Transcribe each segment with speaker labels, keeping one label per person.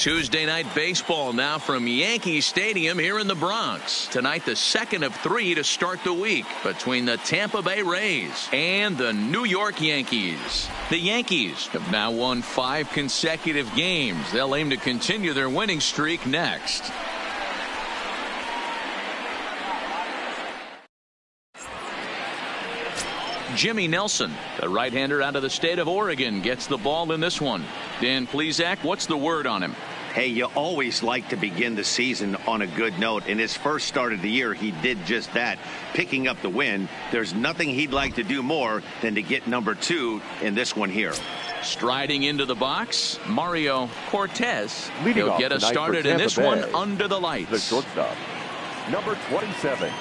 Speaker 1: Tuesday night baseball now from Yankee Stadium here in the Bronx. Tonight, the second of 3 to start the week between the Tampa Bay Rays and the New York Yankees. The Yankees have now won 5 consecutive games. They'll aim to continue their winning streak next. Jimmy Nelson, the right-hander out of the state of Oregon, gets the ball in this one. Dan Plesac, what's the word on him?
Speaker 2: Hey, you always like to begin the season on a good note. In his first start of the year, he did just that, picking up the win. There's nothing he'd like to do more than to get number 2 in this one here.
Speaker 1: Striding into the box, Mario Cortez.
Speaker 3: Leading
Speaker 1: He'll get us started in this one under the lights.
Speaker 3: The shortstop, number 27.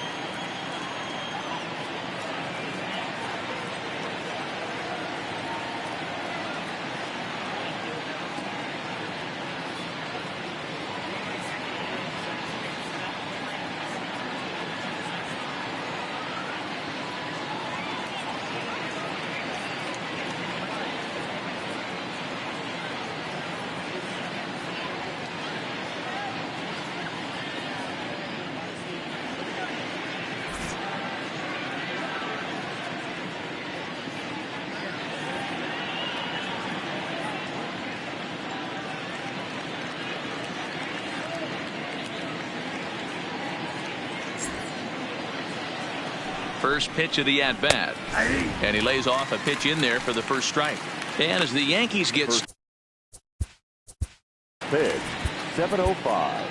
Speaker 1: First pitch of the at-bat. And he lays off a pitch in there for the first strike. And as the Yankees get...
Speaker 3: Pitch, 7:05.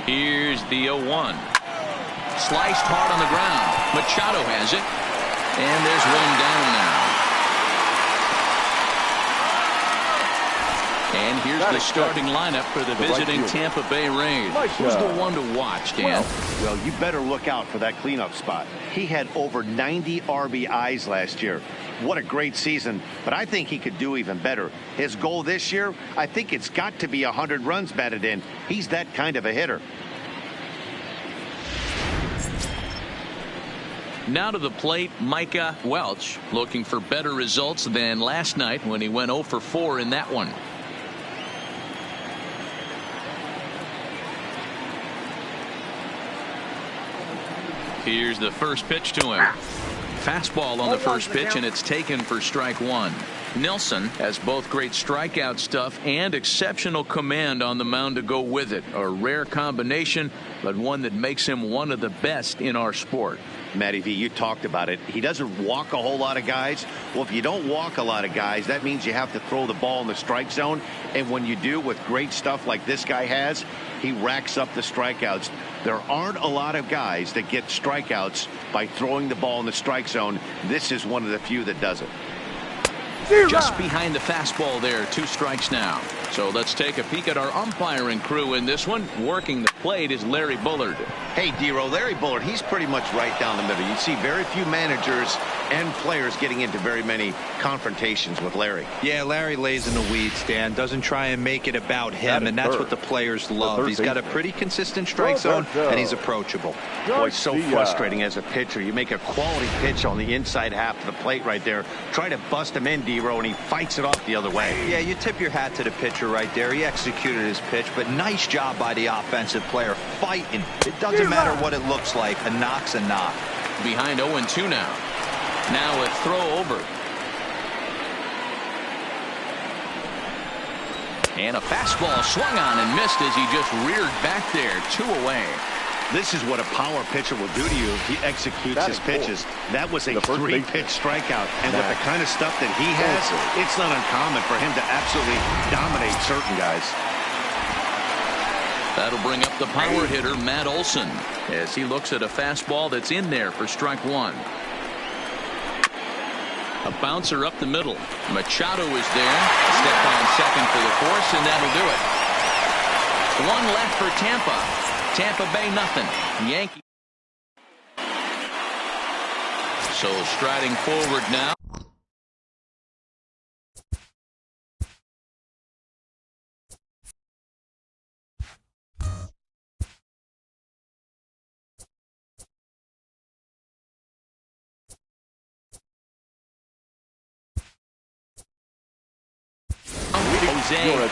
Speaker 1: Here's the 0-1. Sliced hard on the ground. Machado has it. And there's one down now. And here's the starting lineup for the visiting Tampa Bay Rays. Who's the one to watch, Dan?
Speaker 2: Well, you better look out for that cleanup spot. He had over 90 RBIs last year. What a great season, but I think he could do even better. His goal this year, I think it's got to be 100 runs batted in. He's that kind of a hitter.
Speaker 1: Now to the plate, Micah Welch, looking for better results than last night when he went 0 for 4 in that one. Here's the first pitch to him. Fastball on the first pitch, and it's taken for strike 1. Nelson has both great strikeout stuff and exceptional command on the mound to go with it. A rare combination, but one that makes him one of the best in our sport.
Speaker 2: Matty V, you talked about it. He doesn't walk a whole lot of guys. Well, if you don't walk a lot of guys, that means you have to throw the ball in the strike zone. And when you do, with great stuff like this guy has, he racks up the strikeouts. There aren't a lot of guys that get strikeouts by throwing the ball in the strike zone. This is one of the few that does it.
Speaker 1: Just behind the fastball there, 2 strikes now. So let's take a peek at our umpiring crew in this one. Working the plate is Larry Bullard.
Speaker 2: Hey, D-Row, Larry Bullard, he's pretty much right down the middle. You see very few managers and players getting into very many confrontations with Larry.
Speaker 4: Yeah, Larry lays in the weeds, Dan. Doesn't try and make it about him, and that's what the players love. He's got a pretty consistent strike zone, and he's approachable.
Speaker 2: Boy, it's so frustrating as a pitcher. You make a quality pitch on the inside half of the plate right there. Try to bust him in, D-Row, and he fights it off the other way.
Speaker 4: Yeah, you tip your hat to the pitcher right there. He executed his pitch, but nice job by the offensive player fighting. It doesn't matter what it looks like. A knock's a knock.
Speaker 1: Behind 0-2 now. Now a throw over. And a fastball swung on and missed as he just reared back there. 2 away.
Speaker 2: This is what a power pitcher will do to you if he executes his pitches. That was a 3-pitch strikeout. And with the kind of stuff that he has, it's not uncommon for him to absolutely dominate certain guys.
Speaker 1: That'll bring up the power hitter, Matt Olson, as he looks at a fastball that's in there for strike 1. A bouncer up the middle. Machado is there. Step on second for the force, and that'll do it. One left for Tampa. Tampa Bay nothing. Yankees. So striding forward now.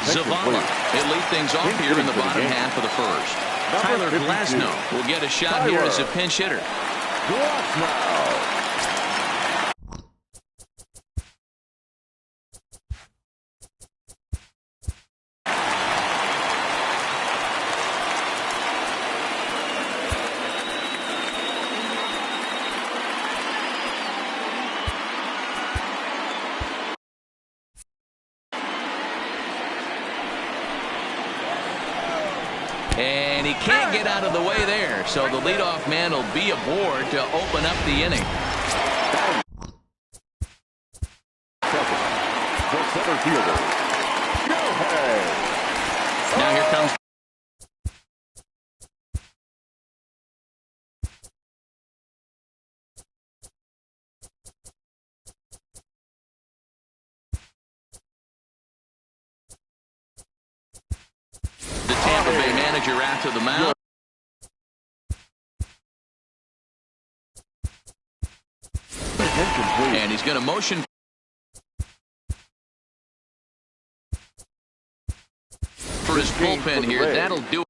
Speaker 1: Zavala. He'll lead things off here in the bottom half of the first. Tyler Glasnow will get a shot here as a pinch hitter. And he can't get out of the way there, so the leadoff man will be aboard to open up the inning.
Speaker 3: The center fielder.
Speaker 1: Now here comes. The Tampa Bay manager after the mound. And he's going to motion for his bullpen here. That'll do it.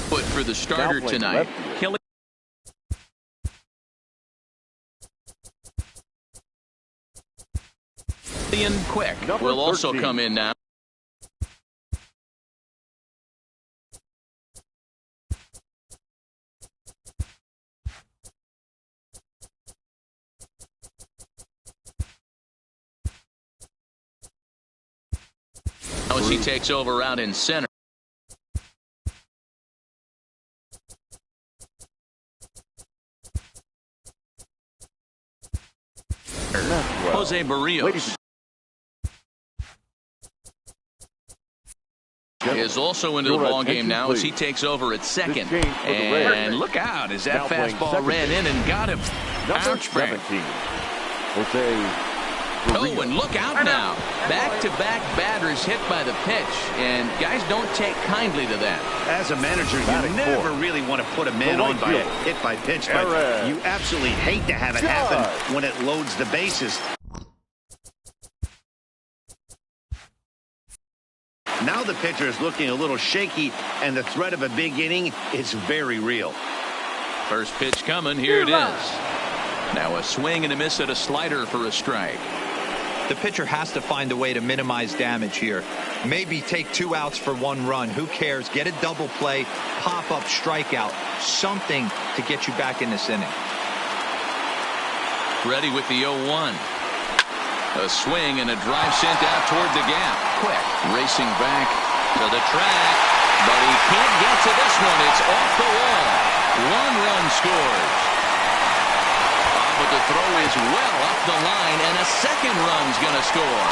Speaker 1: Put for the starter tonight. Killing. Quick will also come in now. As he takes over out in center. Jose Barrios is also into the ball game now as he takes over at second. And look out as that fastball ran in and got him. Ouch, Frank. Oh, and look out now. Back-to-back batters hit by the pitch, and guys don't take kindly to that.
Speaker 2: As a manager, you never really want to put a man on by a hit by pitch, but you absolutely hate to have it happen when it loads the bases. Now the pitcher is looking a little shaky, and the threat of a big inning is very real.
Speaker 1: First pitch coming. Here it is. Now a swing and a miss at a slider for a strike.
Speaker 4: The pitcher has to find a way to minimize damage here. Maybe take 2 outs for 1 run. Who cares? Get a double play, pop-up strikeout, something to get you back in this inning.
Speaker 1: Ready with the 0-1. A swing and a drive sent out toward the gap. Quick racing back to the track, but he can't get to this one. It's off the wall. 1 run scores. But the throw is well up the line, and a second run's going to score.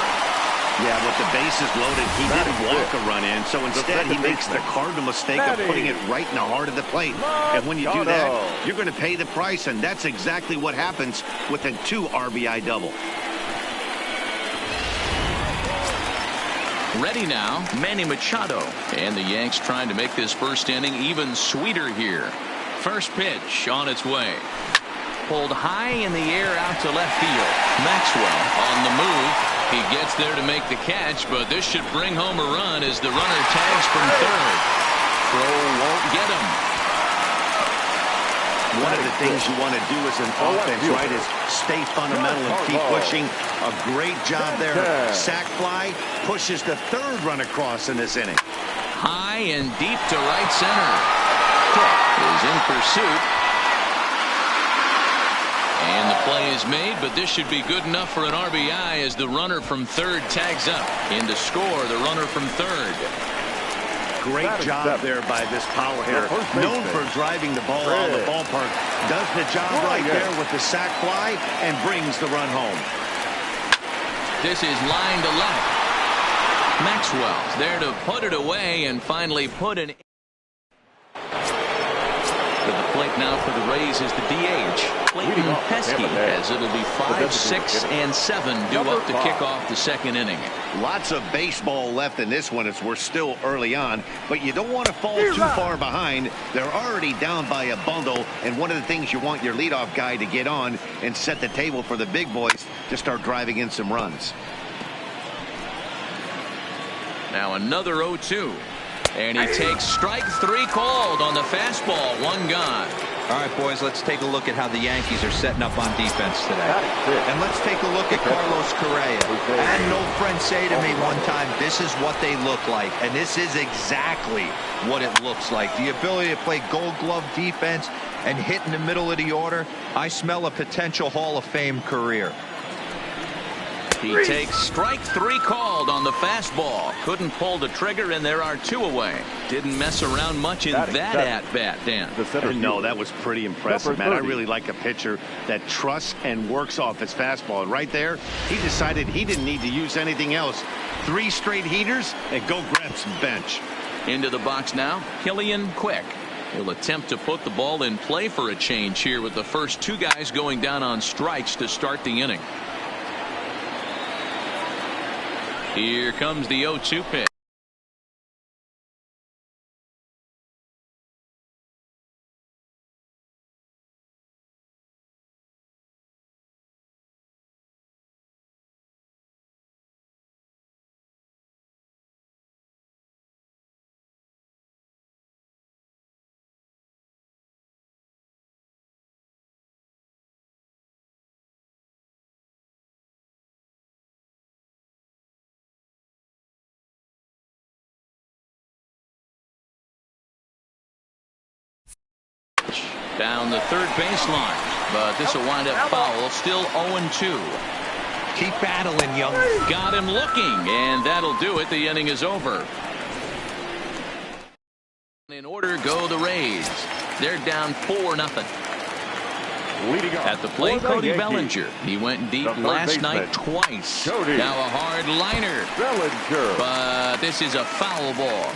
Speaker 2: Yeah, with the bases loaded, he didn't walk a run in, so instead he makes the cardinal mistake of putting it right in the heart of the plate. And when you do that, you're going to pay the price, and that's exactly what happens with a 2 RBI double.
Speaker 1: Ready now, Manny Machado. And the Yanks trying to make this first inning even sweeter here. First pitch on its way. Pulled high in the air out to left field. Maxwell on the move. He gets there to make the catch, but this should bring home a run as the runner tags from third. Throw won't get him.
Speaker 2: One of the things you want to do as an offense, right, is stay fundamental and keep pushing. A great job there. Sac fly pushes the third run across in this inning.
Speaker 1: High and deep to right center. Cook is in pursuit. And the play is made, but this should be good enough for an RBI as the runner from third tags up. In to score, the runner from third.
Speaker 2: Great job there by this power hitter. Known for driving the ball out of the ballpark. Does the job right there with the sac fly and brings the run home.
Speaker 1: This is line to left. Maxwell's there to put it away and finally put an. To the plate now for the Rays is the DH, Clayton Pesky, as it'll be 5, 6, and 7 due up to kick off the second inning.
Speaker 2: Lots of baseball left in this one as we're still early on, but you don't want to fall too far behind. They're already down by a bundle, and one of the things you want your leadoff guy to get on and set the table for the big boys to start driving in some runs.
Speaker 1: Now another 0-2. And he takes strike 3 called on the fastball. 1 gone.
Speaker 4: All right, boys, let's take a look at how the Yankees are setting up on defense today. And let's take a look at Carlos Correa. I had an old friend say to me one time, this is what they look like. And this is exactly what it looks like. The ability to play gold glove defense and hit in the middle of the order. I smell a potential Hall of Fame career.
Speaker 1: He takes strike 3 called on the fastball. Couldn't pull the trigger, and there are 2 away. Didn't mess around much in that at-bat, Dan.
Speaker 2: No, that was pretty impressive, man. I really like a pitcher that trusts and works off his fastball. And right there, he decided he didn't need to use anything else. 3 straight heaters and go grab some bench.
Speaker 1: Into the box now, Killian Quick. He'll attempt to put the ball in play for a change here with the first 2 guys going down on strikes to start the inning. Here comes the 0-2 pitch. Down the third baseline, but this will wind up foul. Still 0-2.
Speaker 4: Keep battling, young.
Speaker 1: Got him looking, and that'll do it. The inning is over. In order go the Rays. They're down 4-0. At the plate, Cody Bellinger. He went deep last night twice. Now a hard liner, but this is a foul ball.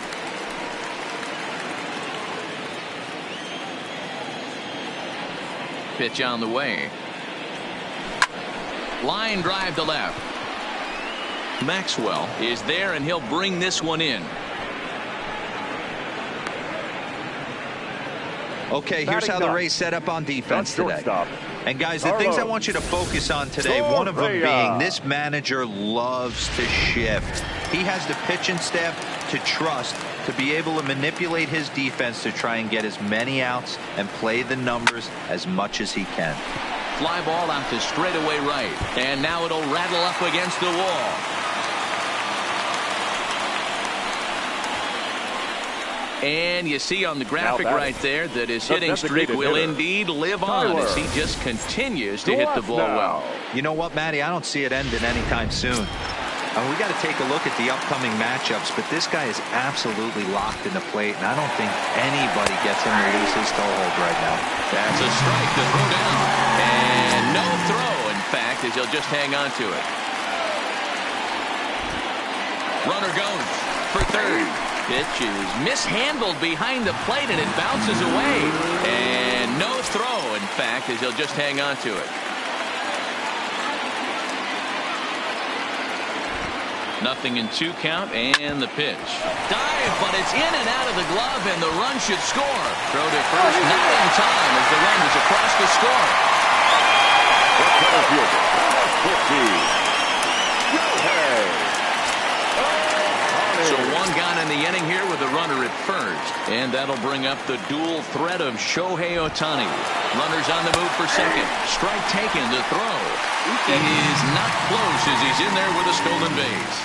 Speaker 1: Pitch on the way. Line drive to left. Maxwell is there, and he'll bring this one in.
Speaker 4: Okay, here's how the Rays set up on defense today. And guys, the things I want you to focus on today, one of them being this manager loves to shift. He has the pitching staff to trust to be able to manipulate his defense to try and get as many outs and play the numbers as much as he can.
Speaker 1: Fly ball out to straightaway right, and now it'll rattle up against the wall. And you see on the graphic right there that his hitting streak will indeed live on as he just continues to hit the ball well.
Speaker 4: You know what, Matty? I don't see it ending anytime soon. We got to take a look at the upcoming matchups, but this guy is absolutely locked in the plate, and I don't think anybody gets him to lose his toehold right now.
Speaker 1: That's a strike to throw down. And no throw, in fact, as he'll just hang on to it. Runner goes for third. Pitch is mishandled behind the plate, and it bounces away. And no throw, in fact, as he'll just hang on to it. Nothing in 2 count, and the pitch. Dive, but it's in and out of the glove, and the run should score. Throw to first, not in time, as the run is across the score. So 1 gone in the inning here with a runner at first, and that'll bring up the dual threat of Shohei Ohtani. Runners on the move for second. Strike taken to throw. It is not close as he's in there with a stolen base.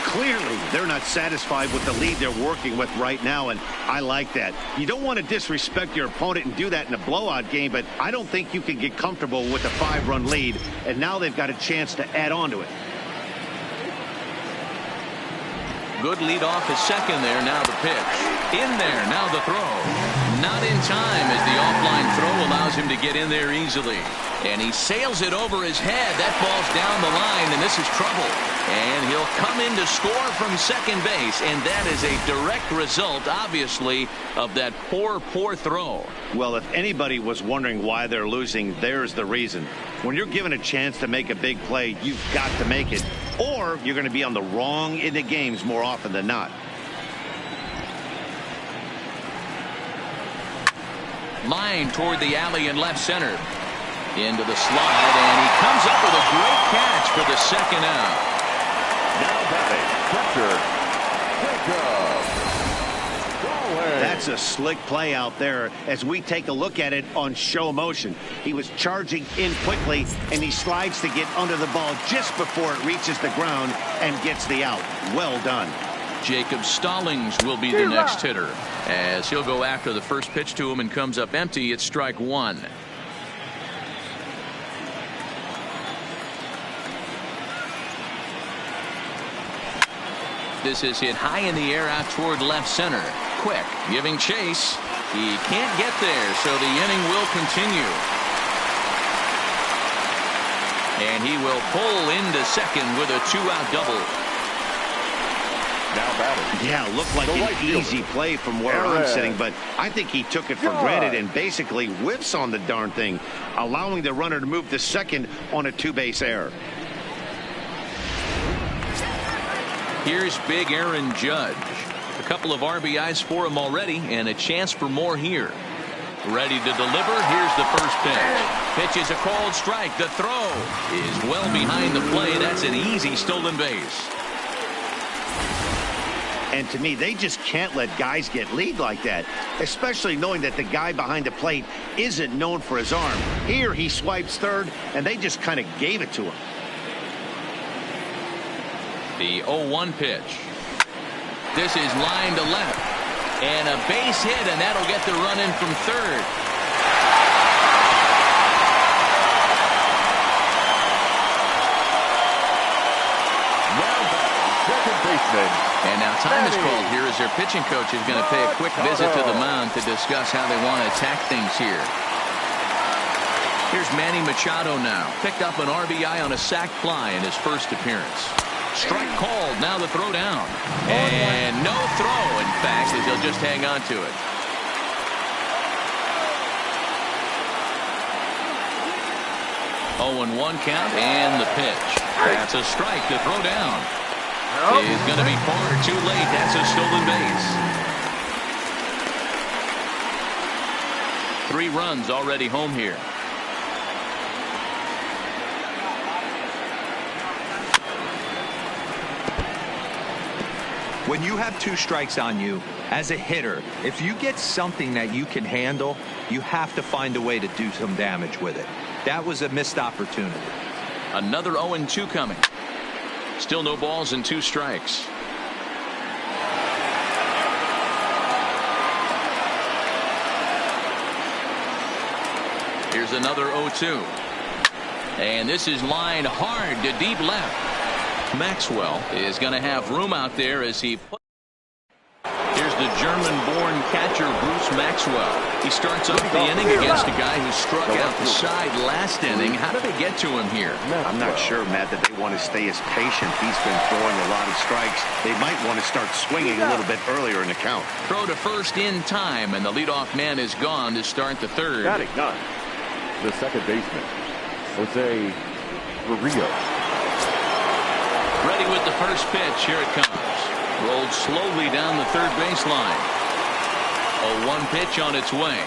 Speaker 2: Clearly, they're not satisfied with the lead they're working with right now, and I like that. You don't want to disrespect your opponent and do that in a blowout game, but I don't think you can get comfortable with a 5-run lead, and now they've got a chance to add on to it.
Speaker 1: Good lead off at second there. Now the pitch. In there. Now the throw. Not in time as the offline throw allows him him to get in there easily. And he sails it over his head. That ball's down the line, and this is trouble. And he'll come in to score from second base, and that is a direct result, obviously, of that poor throw.
Speaker 2: Well, if anybody was wondering why they're losing, there's the reason. When you're given a chance to make a big play, you've got to make it, or you're going to be on the wrong end of games more often than not.
Speaker 1: Line toward the alley in left center. Into the slide, and he comes up with a great catch for the second out.
Speaker 3: Now batting, catcher, Jacob.
Speaker 2: That's a slick play out there as we take a look at it on show motion. He was charging in quickly, and he slides to get under the ball just before it reaches the ground and gets the out. Well done.
Speaker 1: Jacob Stallings will be the next hitter, as he'll go after the first pitch to him and comes up empty. It's strike one. This is hit high in the air out toward left center. Quick, giving chase. He can't get there, so the inning will continue. And he will pull into second with a two-out double.
Speaker 3: Now batting.
Speaker 2: Yeah, looked like an easy play from where I'm sitting, but I think he took it for granted and basically whiffs on the darn thing, allowing the runner to move to second on a two-base error.
Speaker 1: Here's big Aaron Judge. A couple of RBIs for him already, and a chance for more here. Ready to deliver. Here's the first pitch. Pitch is a called strike. The throw is well behind the play. That's an easy stolen base.
Speaker 2: And to me, they just can't let guys get lead like that, especially knowing that the guy behind the plate isn't known for his arm. Here he swipes third, and they just kind of gave it to him.
Speaker 1: The 0-1 pitch. This is line to left. And a base hit, and that'll get the run in from third.
Speaker 3: Second baseman.
Speaker 1: And now time is called here as their pitching coach is going to pay a quick visit to the mound to discuss how they want to attack things here. Here's Manny Machado now. Picked up an RBI on a sac fly in his first appearance. Strike called. Now the throw down. And no throw, in fact, as he'll just hang on to it. Oh, and 1 count, and the pitch. That's a strike. The throw down is going to be far too late. That's a stolen base. 3 runs already home here.
Speaker 4: When you have 2 strikes on you, as a hitter, if you get something that you can handle, you have to find a way to do some damage with it. That was a missed opportunity.
Speaker 1: Another 0-2 coming. Still no balls and 2 strikes. Here's another 0-2. And this is lined hard to deep left. Maxwell is going to have room out there as he put. Here's the German-born catcher Bruce Maxwell. He starts off the inning against a guy who struck out the side last inning. How did they get to him here?
Speaker 2: I'm not sure, Matt, that they want to stay as patient. He's been throwing a lot of strikes. They might want to start swinging a little bit earlier in the count.
Speaker 1: Throw to first in time, and the leadoff man is gone to start the third.
Speaker 3: Batting none. The second baseman, Jose Barrios.
Speaker 1: Ready with the first pitch. Here it comes. Rolled slowly down the third baseline. 0-1 pitch on its way.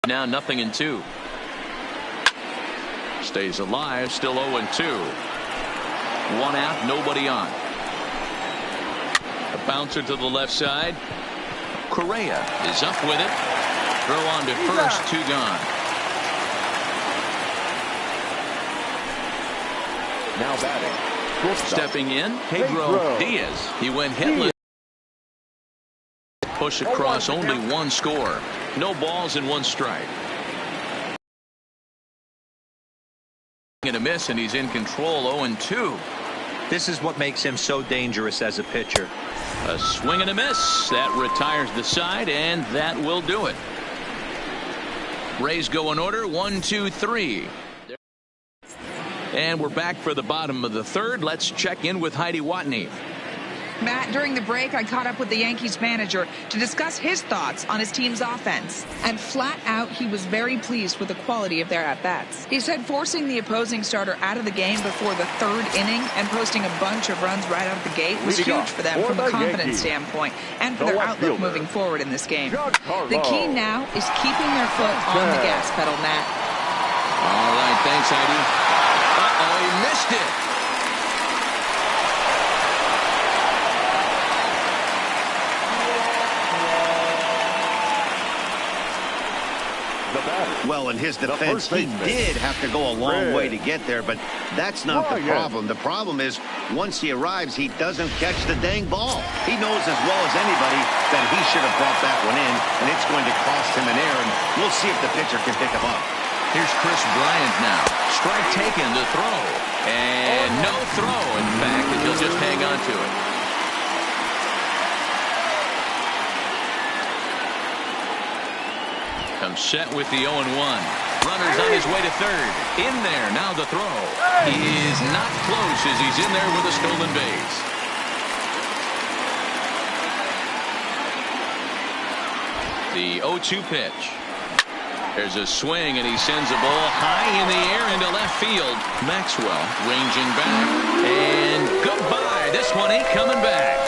Speaker 1: Now 0-2. Stays alive, still 0-2. One out, nobody on. A bouncer to the left side. Correa is up with it. Throw on to first, 2 gone.
Speaker 3: Now batting.
Speaker 1: Stepping in, Pedro Diaz. He went hitless. Push across, only 1 score. No balls and 1 strike. And a miss, and he's in control, 0-2.
Speaker 4: This is what makes him so dangerous as a pitcher.
Speaker 1: A swing and a miss. That retires the side, and that will do it. Rays go in order, 1, 2, 3. And we're back for the bottom of the third. Let's check in with Heidi Watney.
Speaker 5: Matt, during the break, I caught up with the Yankees manager to discuss his thoughts on his team's offense. And flat out, he was very pleased with the quality of their at-bats. He said forcing the opposing starter out of the game before the 3rd inning and posting a bunch of runs right out of the gate was huge for them from a confidence standpoint and for their outlook moving forward in this game. The key now is keeping their foot on the gas pedal, Matt.
Speaker 1: All right, thanks, Heidi. Uh-oh, he missed it.
Speaker 2: Well, in his defense, he did have to go a long way to get there, but that's not the problem. The problem is, once he arrives, he doesn't catch the dang ball. He knows as well as anybody that he should have brought that one in, and it's going to cost him an error, and we'll see if the pitcher can pick him up.
Speaker 1: Here's Chris Bryant now. Strike taken to throw. And no throw, in fact, and he'll just hang on to it. Comes set with the 0-1. Runner's on his way to third. In there, now the throw. He is not close as he's in there with a stolen base. The 0-2 pitch. There's a swing, and he sends a ball high in the air into left field. Maxwell ranging back. And goodbye. This one ain't coming back.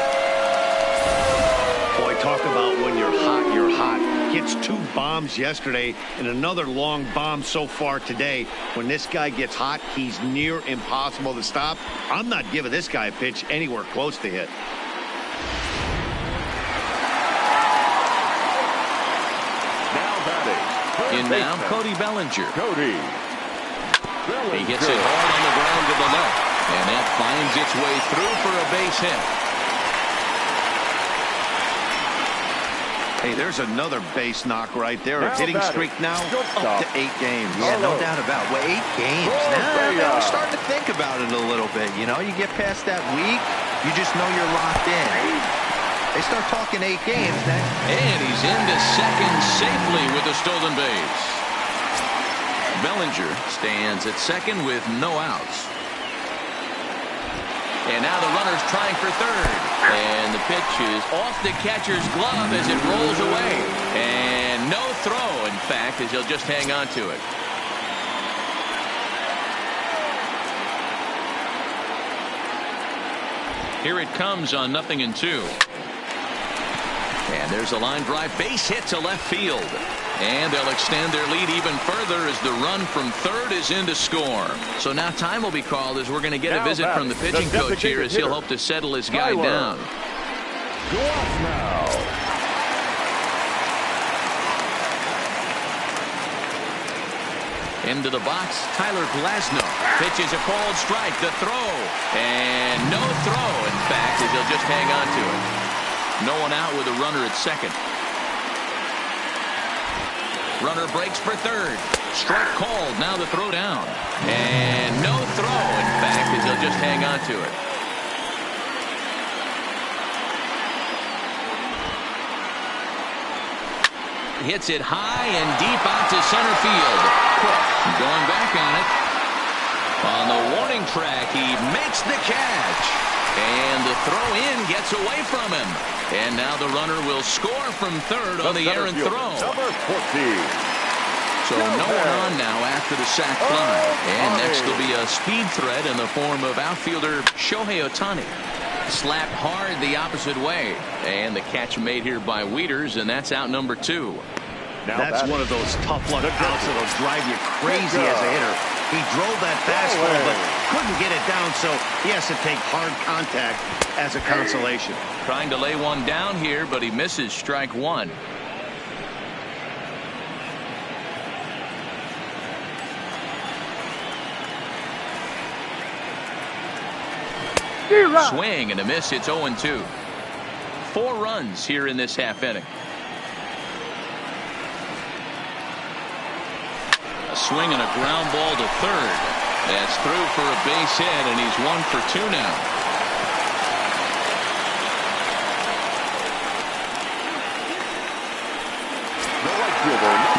Speaker 2: Boy, talk about when you're hot, you're hot. Hits 2 bombs yesterday and another long bomb so far today. When this guy gets hot, he's near impossible to stop. I'm not giving this guy a pitch anywhere close to hit.
Speaker 3: Now batting.
Speaker 1: In now, Cody Bellinger.
Speaker 3: Cody.
Speaker 1: He gets it hard on the ground to the left. And that finds its way through for a base hit.
Speaker 2: Hey, there's another base knock right there. A hitting streak now up to 8 games.
Speaker 4: Yeah, no doubt about it. Well, 8 games. Now I'm starting to think about it a little bit. You know, you get past that week, you just know you're locked in. They start talking 8 games now.
Speaker 1: And he's into second safely with a stolen base. Bellinger stands at second with no outs. And now the runner's trying for third. And the pitch is off the catcher's glove as it rolls away. And no throw, in fact, as he'll just hang on to it. Here it comes on 0-2. And there's a line drive base hit to left field. And they'll extend their lead even further as the run from third is in to score. So now time will be called as we're going to get a visit from the pitching coach here as he'll hope to settle his guy down.
Speaker 3: Go off now.
Speaker 1: Into the box, Tyler Glasnow pitches a called strike, the throw, and no throw, in fact, as he'll just hang on to it. No one out with a runner at second. Runner breaks for third. Strike called. Now the throw down. And no throw, in fact, as he'll just hang on to it. Hits it high and deep out to center field. Quick, going back on it. On the warning track, he makes the catch. And the throw in gets away from him. And now the runner will score from third on the errant throw.
Speaker 3: Number 14.
Speaker 1: So no one on now after the sac fly. And next will be a speed threat in the form of outfielder Shohei Ohtani. Slapped hard the opposite way. And the catch made here by Wieters, and that's out number 2.
Speaker 2: That's one of those tough luck outs that'll drive you crazy as a hitter. He drove that fastball, but couldn't get it down, so he has to take hard contact as a consolation.
Speaker 1: Trying to lay one down here, but he misses strike one. Swing and a miss. It's 0-2. 4 runs here in this half inning. A swing and a ground ball to third. That's through for a base hit, and he's 1 for 2 now.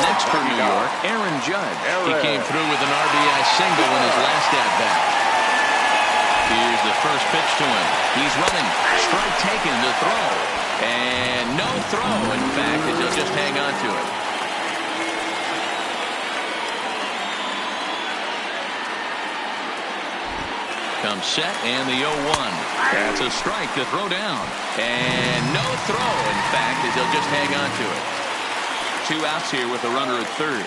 Speaker 1: Next for New York, Aaron Judge. He came through with an RBI single in his last at-bat. Here's the first pitch to him. He's running. Strike taken to throw. And no throw, in fact, as he'll just hang on to it. Comes set and the 0-1. That's a strike to throw down. And no throw, in fact, as he'll just hang on to it. 2 outs here with a runner at third.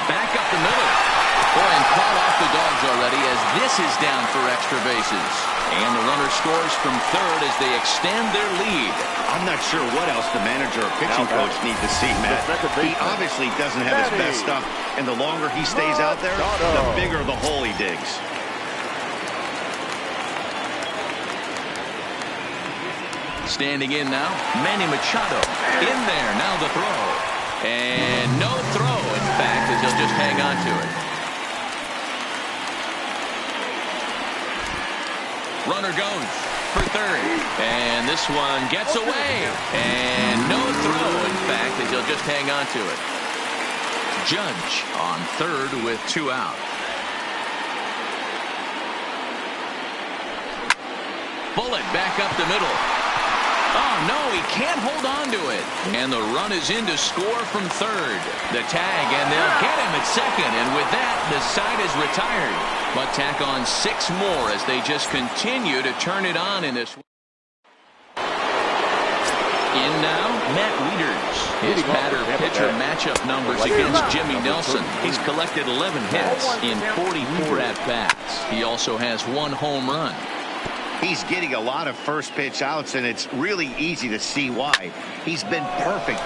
Speaker 1: Back up the middle. Boy, and caught off the dogs already as this is down for extra bases. And the runner scores from third as they extend their lead.
Speaker 2: I'm not sure what else the manager or pitching coach need to see, Matt. He obviously doesn't have his best stuff, and the longer he stays out there, the bigger the hole he digs.
Speaker 1: Standing in now, Manny Machado. In there, now the throw. And no throw, in fact, as he'll just hang on to it. Runner goes for third. And this one gets away. And no throw, in fact, as he'll just hang on to it. Judge on third with 2 out. Bullet back up the middle. Oh, no, he can't hold on to it. And the run is in to score from third. The tag, and they'll get him at second. And with that, the side is retired. But tack on 6 more as they just continue to turn it on in this. In now, Matt Wieters. His batter-pitcher matchup numbers against Jimmy Nelson. He's collected 11 hits in 44 at-bats. He also has 1 home run.
Speaker 2: He's getting a lot of first pitch outs, and it's really easy to see why. He's been perfect.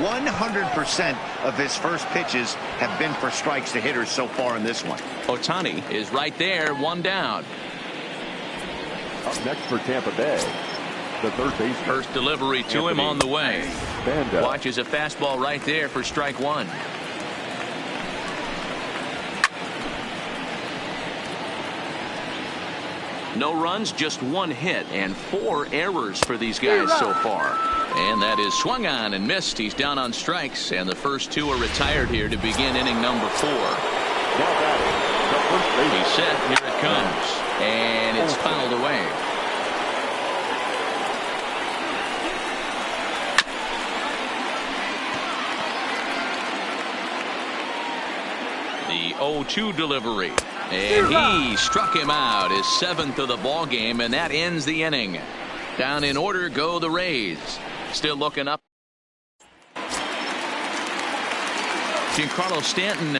Speaker 2: 100% of his first pitches have been for strikes to hitters so far in this one.
Speaker 1: Ohtani is right there, 1 down.
Speaker 3: Up next for Tampa Bay, the third baseman.
Speaker 1: First delivery to him on the way. Watches a fastball right there for strike 1. No runs, just 1 hit, and 4 errors for these guys so far. And that is swung on and missed. He's down on strikes, and the first 2 are retired here to begin inning number 4. He's set. Here it comes. And it's fouled away. The 0-2 delivery. And he struck him out, his 7th of the ball game, and that ends the inning. Down in order go the Rays. Still looking up. Giancarlo Stanton.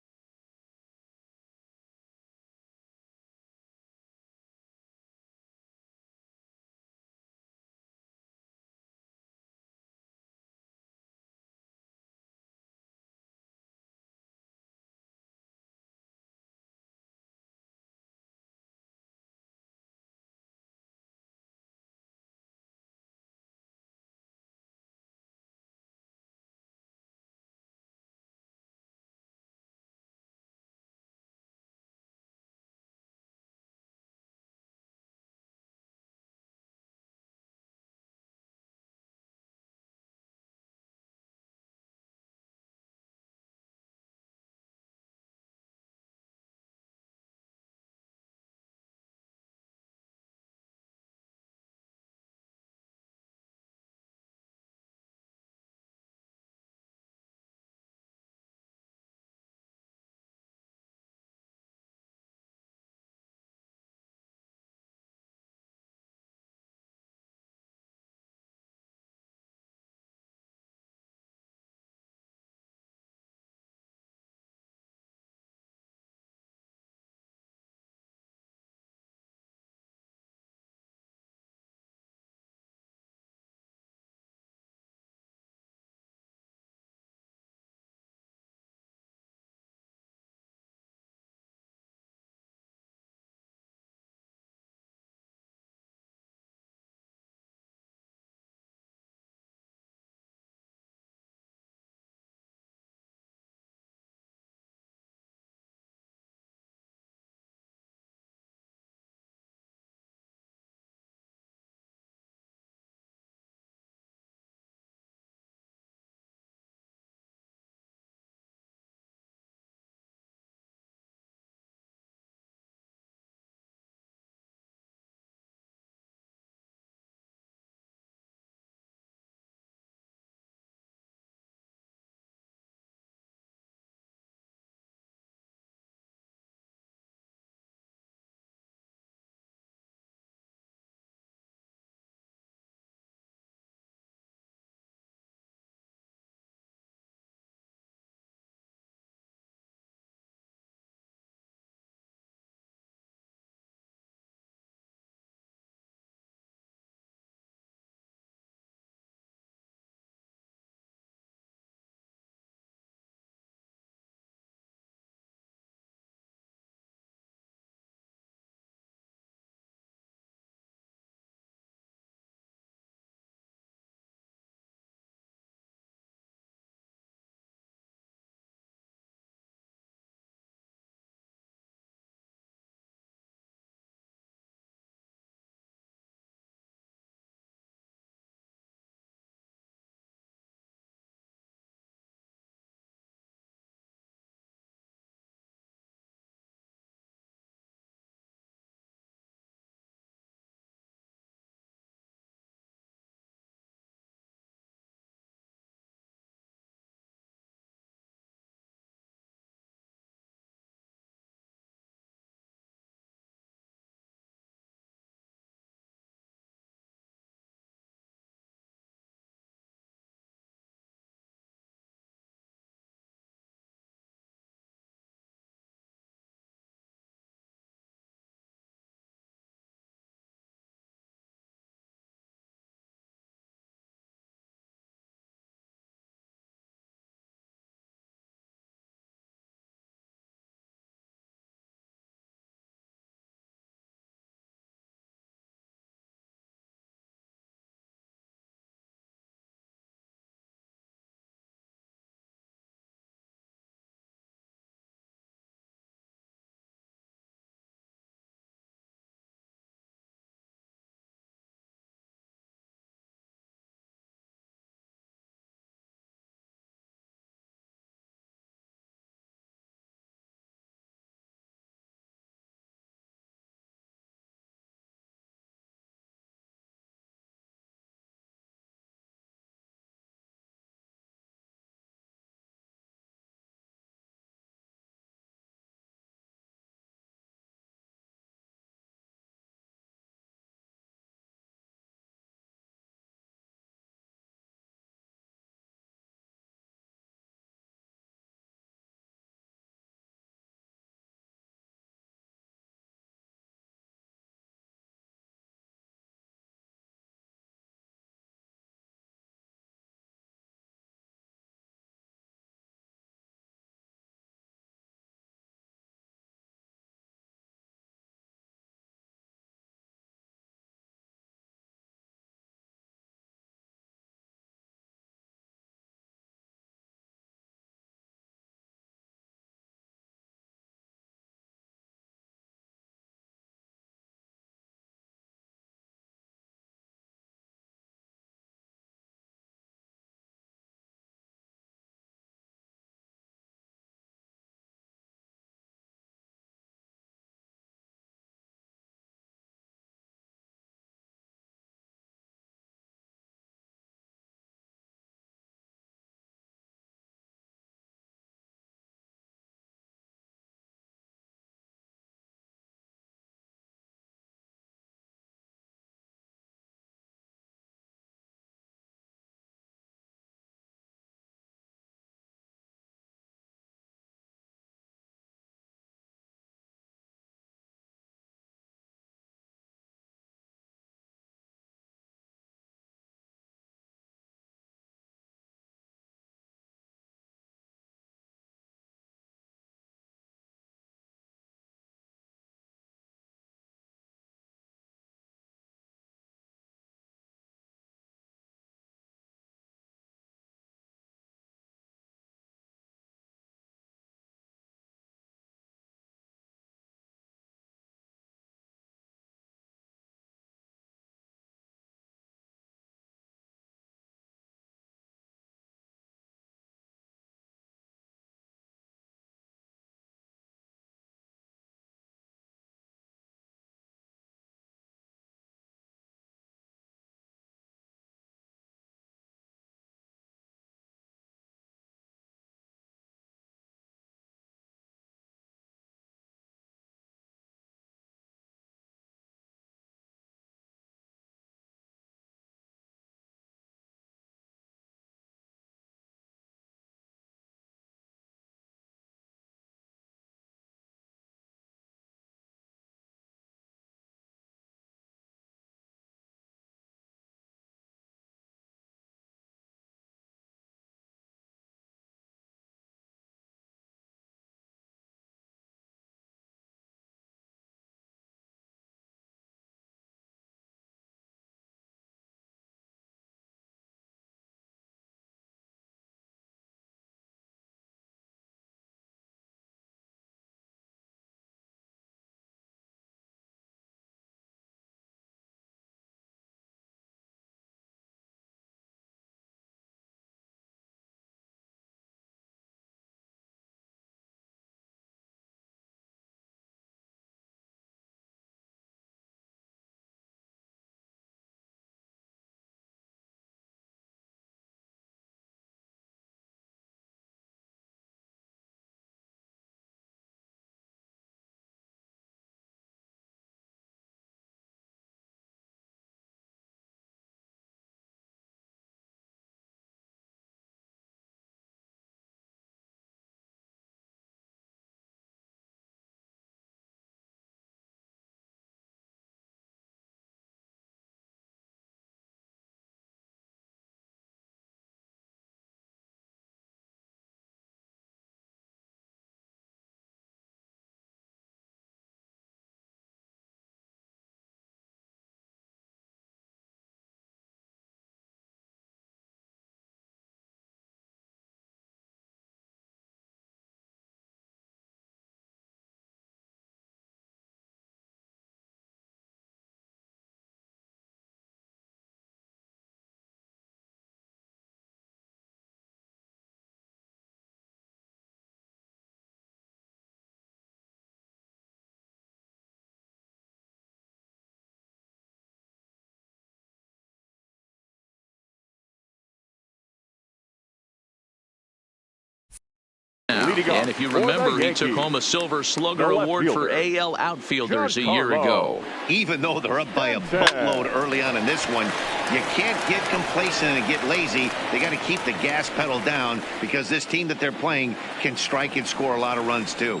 Speaker 3: Leading
Speaker 1: And if you remember, he took home a Silver Slugger Award for AL outfielders a year ago.
Speaker 2: Even though they're up by a boatload early on in this one, you can't get complacent and get lazy. They got to keep the gas pedal down because this team that they're playing can strike and score a lot of runs too.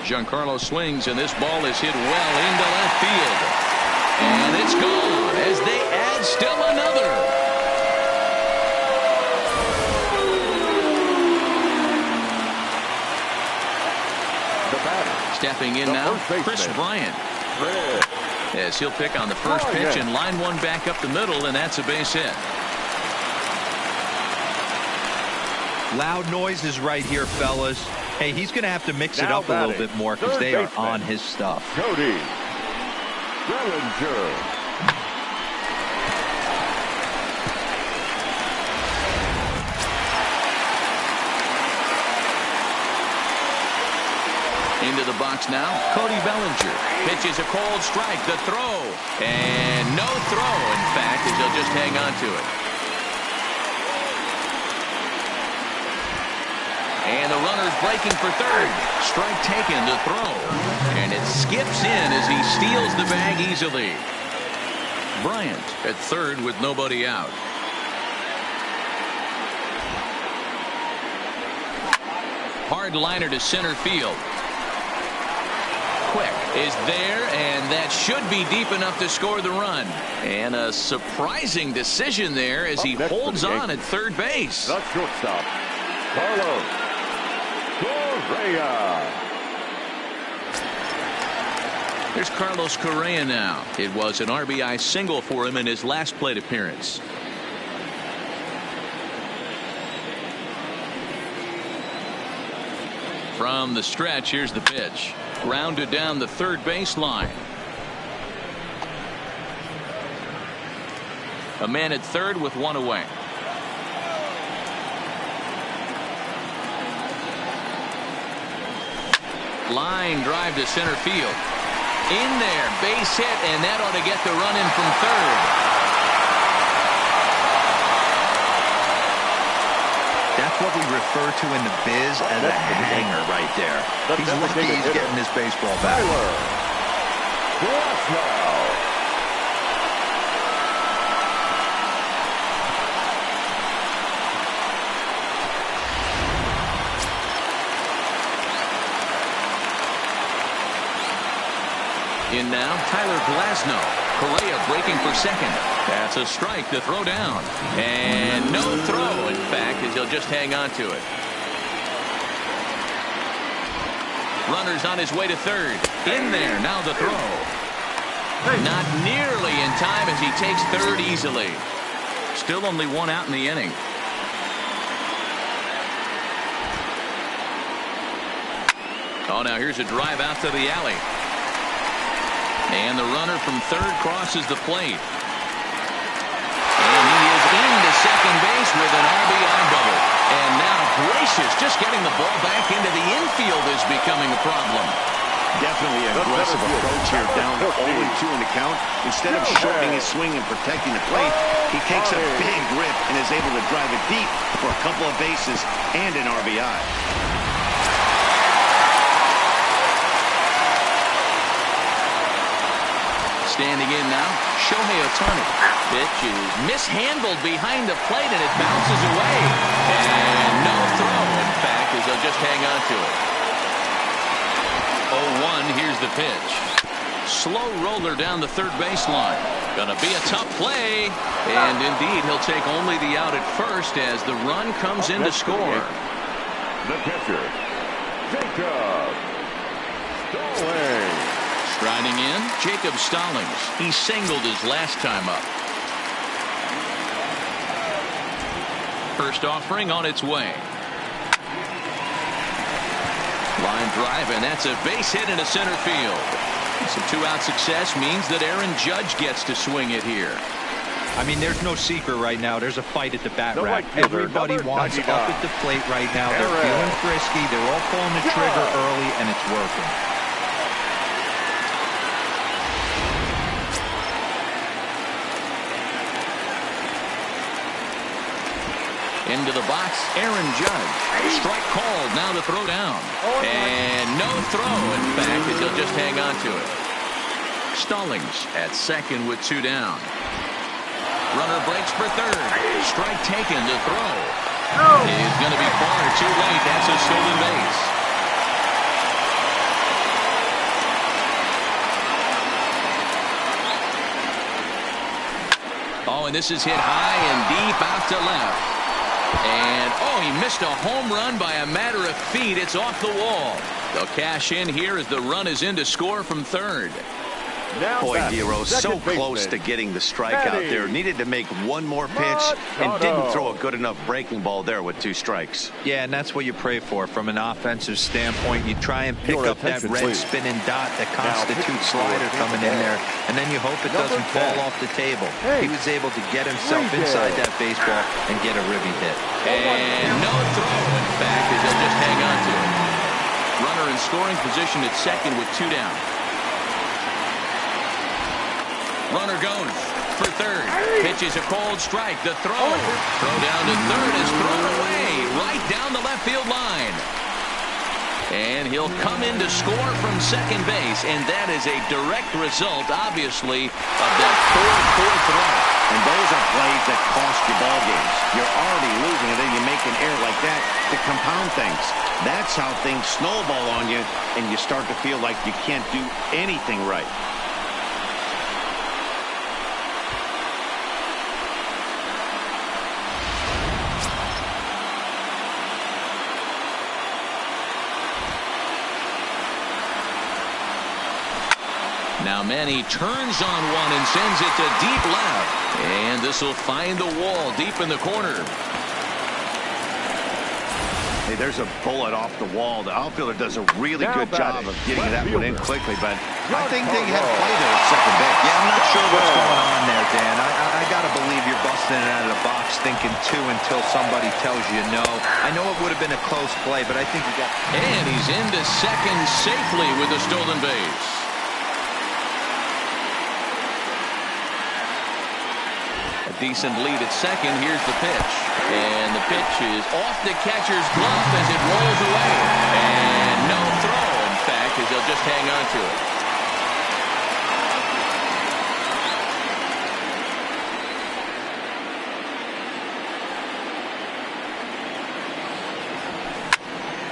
Speaker 1: Giancarlo swings, and this ball is hit well into left field. And it's gone as they add still another.
Speaker 3: The batter.
Speaker 1: Stepping in now, Chris Bryant. As he'll pick on the first pitch and line one back up the middle, and that's a base hit.
Speaker 4: Loud noises right here, fellas. Hey, he's going to have to mix it up a little bit more because they are on his stuff.
Speaker 3: Cody Bellinger.
Speaker 1: Into the box now, Cody Bellinger. Pitches a cold strike, the throw. And no throw, in fact, as he'll just hang on to it. And the runner's breaking for third. Strike taken to throw. And it skips in as he steals the bag easily. Bryant at third with nobody out. Hard liner to center field. Quick is there, and that should be deep enough to score the run. And a surprising decision there as he holds on at third base.
Speaker 3: The shortstop, Carlos Correa.
Speaker 1: Here's Carlos Correa now. It was an RBI single for him in his last plate appearance. From the stretch, here's the pitch. Grounded down the third baseline. A man at third with one away. Line drive to center field. In there, base hit, and that ought to get the run in from third.
Speaker 4: That's what we refer to in the biz as a hanger right there. He's lucky he's getting this baseball back.
Speaker 1: In now, Tyler Glasnow. Correa breaking for second. That's a strike to throw down. And no throw, in fact, as he'll just hang on to it. Runner's on his way to third. In there, now the throw. Not nearly in time as he takes third easily. Still only one out in the inning. Oh, now here's a drive out to the alley. And the runner from third crosses the plate. And he is into second base with an RBI double. And now Gracious, just getting the ball back into the infield is becoming a problem.
Speaker 2: Definitely an aggressive approach here, down 0-2 in the count. Instead of shortening his swing and protecting the plate, he takes a big rip and is able to drive it deep for a couple of bases and an RBI.
Speaker 1: Standing in now, Shohei Ohtani. Pitch is mishandled behind the plate, and it bounces away. And no throw, in fact, as they'll just hang on to it. 0-1, here's the pitch. Slow roller down the third baseline. Gonna be a tough play. And indeed, he'll take only the out at first as the run comes in to score.
Speaker 3: The pitcher, Jacob Stallings.
Speaker 1: Striding in, Jacob Stallings. He singled his last time up. First offering on its way. Line drive, and that's a base hit into center field. Some two-out success means that Aaron Judge gets to swing it here.
Speaker 4: I mean, there's no secret right now. There's a fight at the bat rack. Everybody wants up at the plate right now. They're feeling frisky. They're all pulling the trigger early, and it's working.
Speaker 1: Into the box, Aaron Judge. Strike called, now the throw down. And no throw, in fact, as he'll just hang on to it. Stallings at second with 2 down. Runner breaks for third. Strike taken to throw. Is going to be far too late. That's a stolen base. Oh, and this is hit high and deep out to left. And, oh, he missed a home run by a matter of feet. It's off the wall. They'll cash in here as the run is in to score from third.
Speaker 2: Boy, Dero, so close to getting the strike out there. Needed to make one more pitch and didn't throw a good enough breaking ball there with 2 strikes.
Speaker 4: Yeah, and that's what you pray for from an offensive standpoint. You try and pick up that red spinning dot that constitutes slider coming in there, and then you hope it doesn't fall off the table. He was able to get himself inside that baseball and get a ribby hit.
Speaker 1: And no throw, in fact, as he'll just hang on to it. Runner in scoring position at second with 2 down. Runner goes for third. Pitch is a cold strike. The throw. Throw down to third is thrown away right down the left field line. And he'll come in to score from second base. And that is a direct result, obviously, of that 4-4 throw.
Speaker 2: And those are plays that cost you ball games. You're already losing, and then you make an error like that to compound things. That's how things snowball on you, and you start to feel like you can't do anything right.
Speaker 1: Now Manny turns on one and sends it to deep left. And this will find the wall deep in the corner.
Speaker 2: Hey, there's a bullet off the wall. The outfielder does a really good job of getting that one in quickly, but I think they have played it at second base.
Speaker 4: Yeah, I'm not sure what's going on there, Dan. I got to believe you're busting it out of the box thinking 2 until somebody tells you no. I know it would have been a close play, but I think you got...
Speaker 1: And he's into second safely with a stolen base. Decent lead at second. Here's the pitch. And the pitch is off the catcher's glove as it rolls away. And no throw, in fact, as they'll just hang on to it.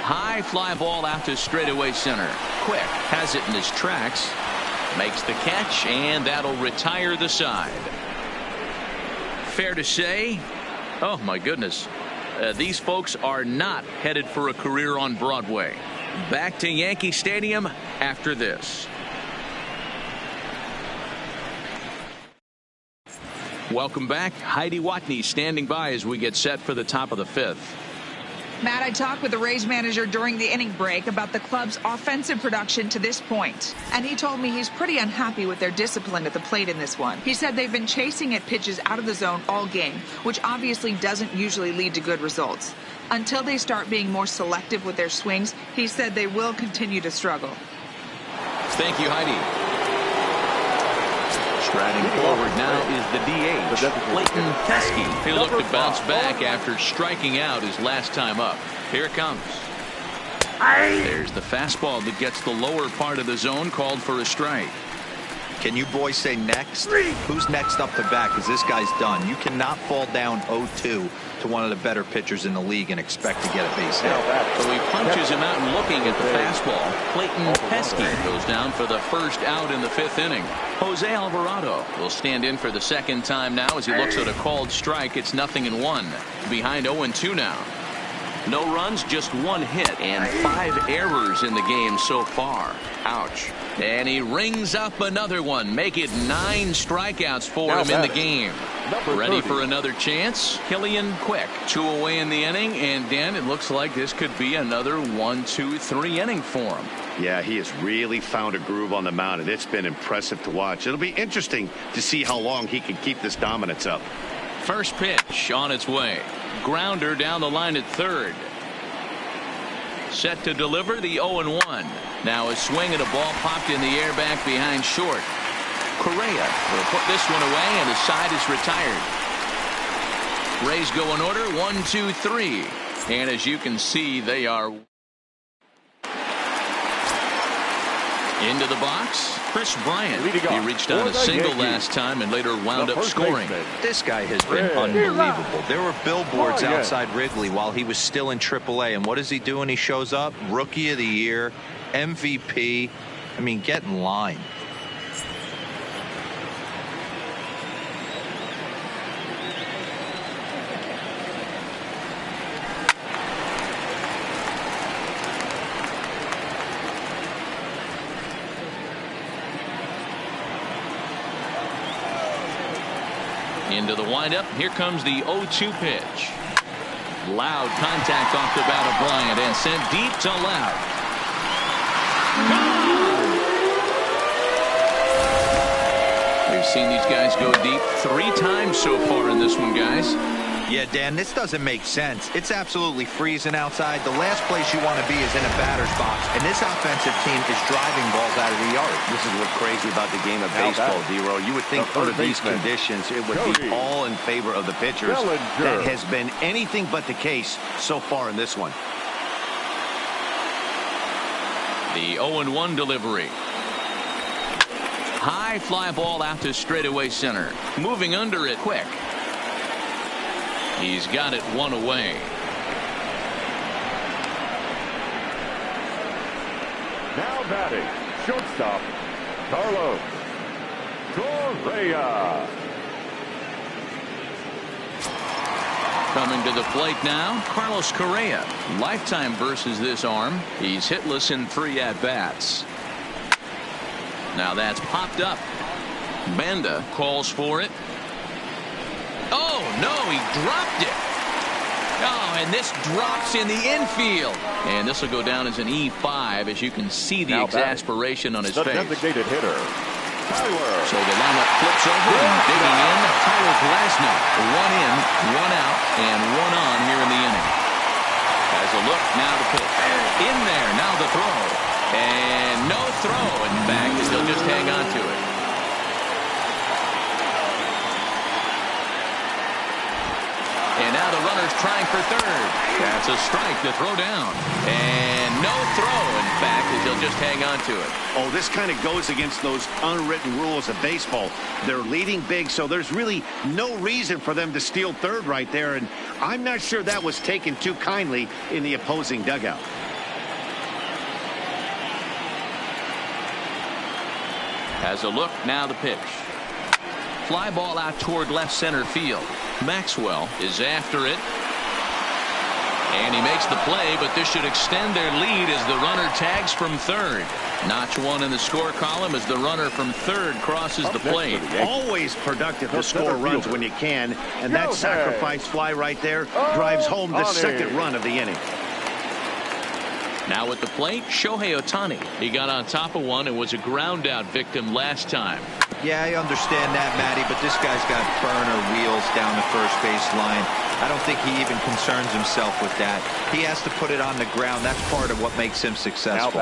Speaker 1: High fly ball out to straightaway center. Quick has it in his tracks. Makes the catch, and that'll retire the side. Fair to say, oh my goodness, these folks are not headed for a career on Broadway. Back to Yankee Stadium after this. Welcome back. Heidi Watney standing by as we get set for the top of the 5th.
Speaker 5: Matt, I talked with the Rays manager during the inning break about the club's offensive production to this point, and he told me he's pretty unhappy with their discipline at the plate in this one. He said they've been chasing at pitches out of the zone all game, which obviously doesn't usually lead to good results. Until they start being more selective with their swings, he said they will continue to struggle.
Speaker 1: Thank you, Heidi. Striding forward now is the DH, Clayton Pesky. He'll look to bounce back after striking out his last time up. Here it comes. There's the fastball that gets the lower part of the zone, called for a strike.
Speaker 4: Can you boys say next? Who's next up to bat? Because this guy's done. You cannot fall down 0-2 to one of the better pitchers in the league and expect to get a base hit.
Speaker 1: So he punches him out and looking at the fastball. Clayton Pesky goes down for the first out in the 5th inning. Jose Alvarado will stand in for the second time now as he looks at a called strike. It's 0-1. Behind 0-2 now. No runs, just 1 hit, and 5 errors in the game so far. Ouch. And he rings up another one. Make it 9 strikeouts for him in the game. Ready for another chance? Killian Quick. 2 away in the inning, and Dan, it looks like this could be another 1, 2, 3 inning for him.
Speaker 2: Yeah, he has really found a groove on the mound, and it's been impressive to watch. It'll be interesting to see how long he can keep this dominance up.
Speaker 1: First pitch on its way. Grounder down the line at third. Set to deliver the 0-1. Now a swing and a ball popped in the air back behind short. Correa will put this one away, and the side is retired. Rays go in order, 1, 2, 3. And as you can see, they are into the box. Chris Bryant. He reached on a single last time and later wound up scoring.
Speaker 4: This guy has been unbelievable. There were billboards outside Wrigley while he was still in AAA. And what is he doing? He shows up, Rookie of the Year, MVP. I mean, get in line.
Speaker 1: Into the windup. Here comes the 0-2 pitch. Loud contact off the bat of Bryant and sent deep to left. Gone! We've seen these guys go deep 3 times so far in this one, guys.
Speaker 4: Yeah, Dan, this doesn't make sense. It's absolutely freezing outside. The last place you want to be is in a batter's box, and this offensive team is driving balls out of the yard.
Speaker 2: This is what's crazy about the game of baseball, D-Row. You would think under these conditions it would be all in favor of the pitchers. That has been anything but the case so far in this one.
Speaker 1: The 0-1 delivery. High fly ball out to straightaway center. Moving under it quick. He's got it 1 away.
Speaker 3: Now batting, shortstop, Carlos Correa.
Speaker 1: Coming to the plate now, Carlos Correa. Lifetime versus this arm. He's hitless in 3 at-bats. Now that's popped up. Banda calls for it. Oh, no, he dropped it. Oh, and this drops in the infield. And this will go down as an E5, as you can see the exasperation on his face.
Speaker 3: Designated hitter, Tyler.
Speaker 1: So the lineup flips over and digging in, Tyler Glasnow. 1 in, 1 out, and 1 on here in the inning. Has a look, now the pitch. In there, now the throw. And no throw, in fact, as he'll just hang on to it. And now the runner's trying for third. That's a strike to throw down. And no throw, in fact, as he'll just hang on to it.
Speaker 2: Oh, this kind of goes against those unwritten rules of baseball. They're leading big, so there's really no reason for them to steal third right there. And I'm not sure that was taken too kindly in the opposing dugout.
Speaker 1: Has a look, now the pitch. Fly ball out toward left center field. Maxwell is after it. And he makes the play, but this should extend their lead as the runner tags from third. Notch 1 in the score column as the runner from third crosses the plate.
Speaker 2: Always productive to score runs when you can, and that sacrifice fly right there drives home the second run of the inning.
Speaker 1: Now at the plate, Shohei Ohtani. He got on top of one and was a ground out victim last time.
Speaker 4: Yeah, I understand that, Matty, but this guy's got burner wheels down the first base line. I don't think he even concerns himself with that. He has to put it on the ground. That's part of what makes him successful.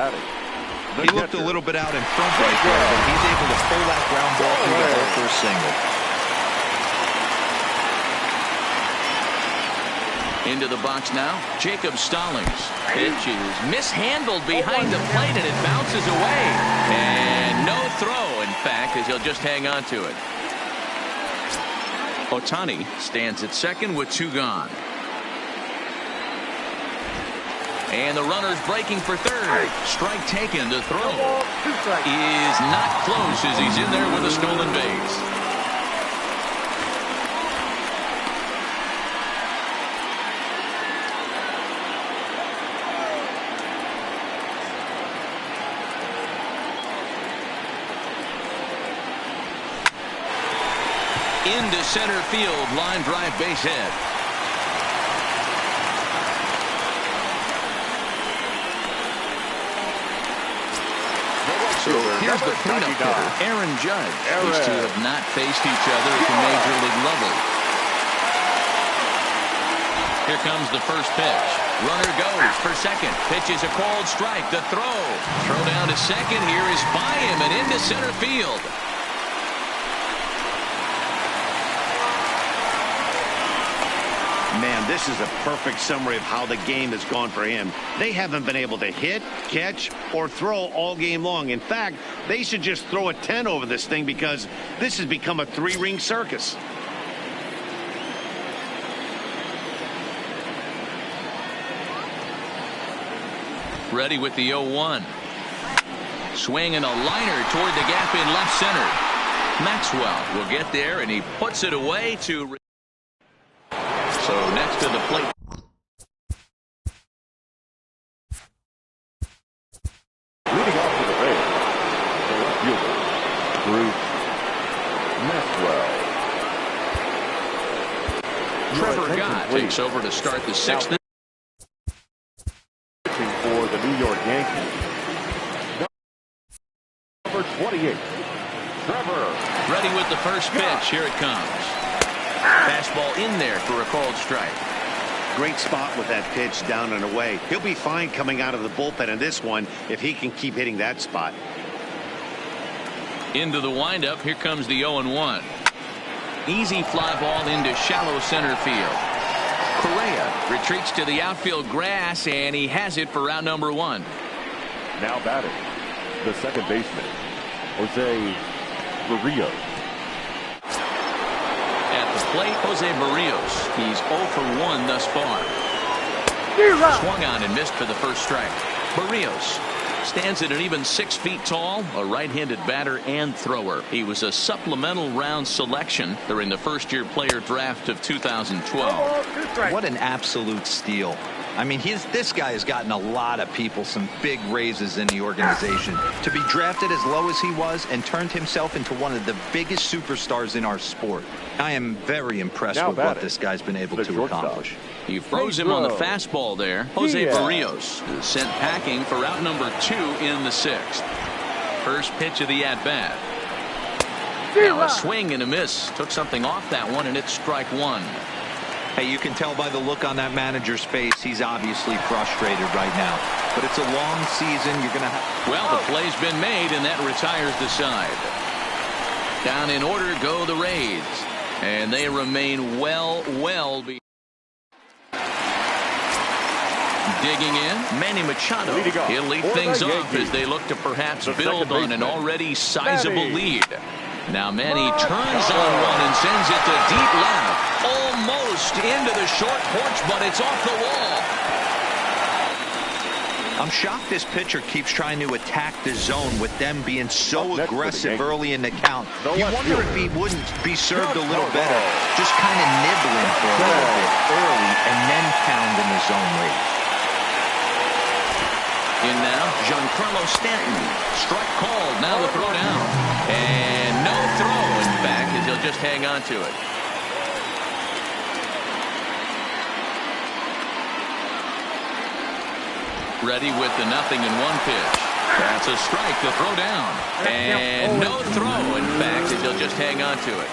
Speaker 4: He looked a little bit out in front right there, but he's able to pull that ground ball through the hole for a single.
Speaker 1: Into the box now, Jacob Stallings. Pitch is mishandled behind the plate, and it bounces away. And no throw, in fact, as he'll just hang on to it. Ohtani stands at second with 2 gone. And the runner's breaking for third. Strike taken. The throw is not close as he's in there with a stolen base. Into center field, line drive, base hit. So here's the cleanup hitter, Aaron Judge. These two have not faced each other at the major league level. Here comes the first pitch. Runner goes for second. Pitch is a called strike. The throw. Throw down to second here is by him and into center field.
Speaker 2: Man, this is a perfect summary of how the game has gone for him. They haven't been able to hit, catch, or throw all game long. In fact, they should just throw a 10 over this thing because this has become a three-ring circus.
Speaker 1: Ready with the 0-1. Swing and a liner toward the gap in left center. Maxwell will get there, and he puts it away to... So next to the plate.
Speaker 3: Leading off to the Rays, the left fielder, Bruce Maxwell.
Speaker 1: Trevor Gott takes over to start the sixth.
Speaker 3: Pitching for the New York Yankees, number 28, Trevor.
Speaker 1: Ready with the first pitch. Here it comes. Fastball in there for a called strike.
Speaker 2: Great spot with that pitch down and away. He'll be fine coming out of the bullpen in this one if he can keep hitting that spot.
Speaker 1: Into the windup. Here comes the 0-1. Easy fly ball into shallow center field. Correa retreats to the outfield grass, and he has it for round number 1.
Speaker 3: Now batting, the second baseman, Jose Barrios.
Speaker 1: At the plate, Jose Barrios. He's 0 for 1 thus far. Swung on and missed for the first strike. Barrios stands at an even 6 feet tall, a right-handed batter and thrower. He was a supplemental round selection during the first-year player draft of 2012.
Speaker 4: What an absolute steal. I mean, this guy has gotten a lot of people some big raises in the organization. To be drafted as low as he was and turned himself into one of the biggest superstars in our sport. I am very impressed with what this guy's been able to accomplish.
Speaker 1: He froze him on the fastball there. Jose Barrios is sent packing for out number 2 in the 6th. First pitch of the at-bat. Now a swing and a miss. Took something off that one, and it's strike 1.
Speaker 4: Hey, you can tell by the look on that manager's face, he's obviously frustrated right now. But it's a long season. You're going to have...
Speaker 1: Well, the play's been made, and that retires the side. Down in order go the Rays. And they remain well behind. Digging in, Manny Machado. He'll lead things off as they look to perhaps build on an already sizable lead. Now Manny turns on one and sends it to deep left. Almost into the short porch, but it's off the wall.
Speaker 4: I'm shocked this pitcher keeps trying to attack the zone with them being so aggressive early in the count. You wonder if he wouldn't be served a little better. Just kind of nibbling for a little bit early and then pounding the zone late.
Speaker 1: In now, Giancarlo Stanton. Strike called. Now the throw down. And no throw, in fact, as he'll just hang on to it. Ready with the 0-1 pitch. That's a strike. The throw down. And no throw, in fact, as he'll just hang on to it.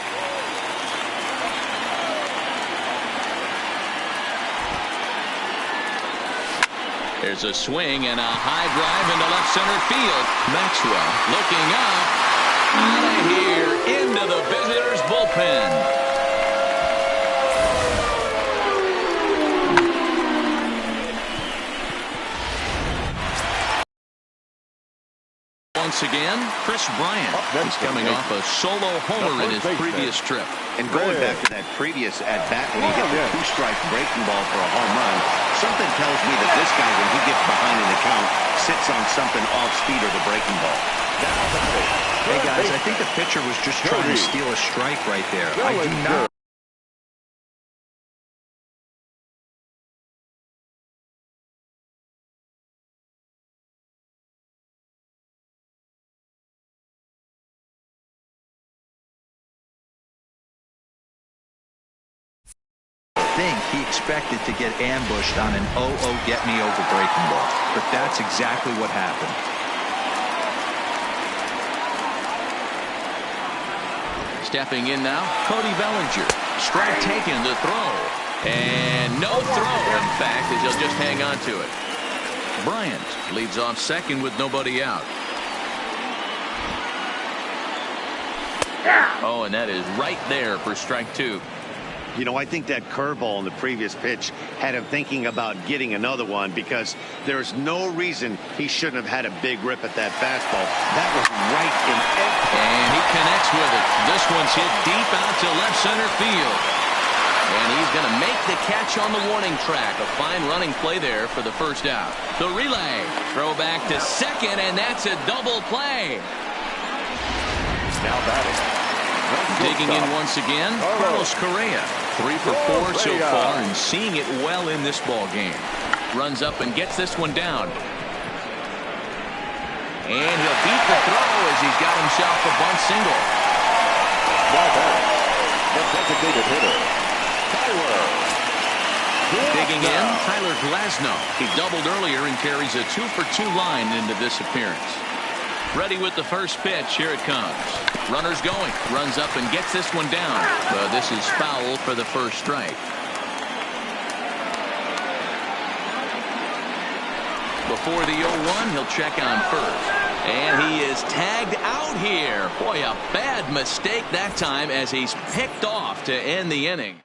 Speaker 1: There's a swing and a high drive into left center field. Maxwell looking up. Out of here into the visitors' bullpen. Once again, Chris Bryant. He's coming off a solo homer in his previous trip.
Speaker 2: And going back to that previous at-bat when he hit the 2-strike breaking ball for a home run, something tells me that this guy, when he gets behind in the count, sits on something off-speed or the breaking ball.
Speaker 4: Hey, guys, I think the pitcher was just trying to steal a strike right there. I do not... He expected to get ambushed on an 0-0 get-me-over breaking ball, but that's exactly what happened.
Speaker 1: Stepping in now, Cody Bellinger. Strike taken, the throw. And no throw, in fact, as he'll just hang on to it. Bryant leads off second with nobody out. Oh, and that is right there for strike 2.
Speaker 2: You know, I think that curveball in the previous pitch had him thinking about getting another one, because there's no reason he shouldn't have had a big rip at that fastball. That was right in every.
Speaker 1: And he connects with it. This one's hit deep out to left center field. And he's going to make the catch on the warning track. A fine running play there for the first out. The relay. Throw back to second, and that's a double play.
Speaker 3: Now batting.
Speaker 1: Digging in once again, Carlos Correa. 3 for 4 so far and seeing it well in this ball game. Runs up and gets this one down. And he'll beat the throw as he's got himself a bunt single.
Speaker 3: Now batting. The designated hitter, Tyler.
Speaker 1: Digging in, Tyler Glasnow. He doubled earlier and carries a 2-for-2 line into this appearance. Ready with the first pitch. Here it comes. Runner's going. Runs up and gets this one down. But this is foul for the first strike. Before the 0-1, he'll check on first. And he is tagged out here. Boy, a bad mistake that time as he's picked off to end the inning.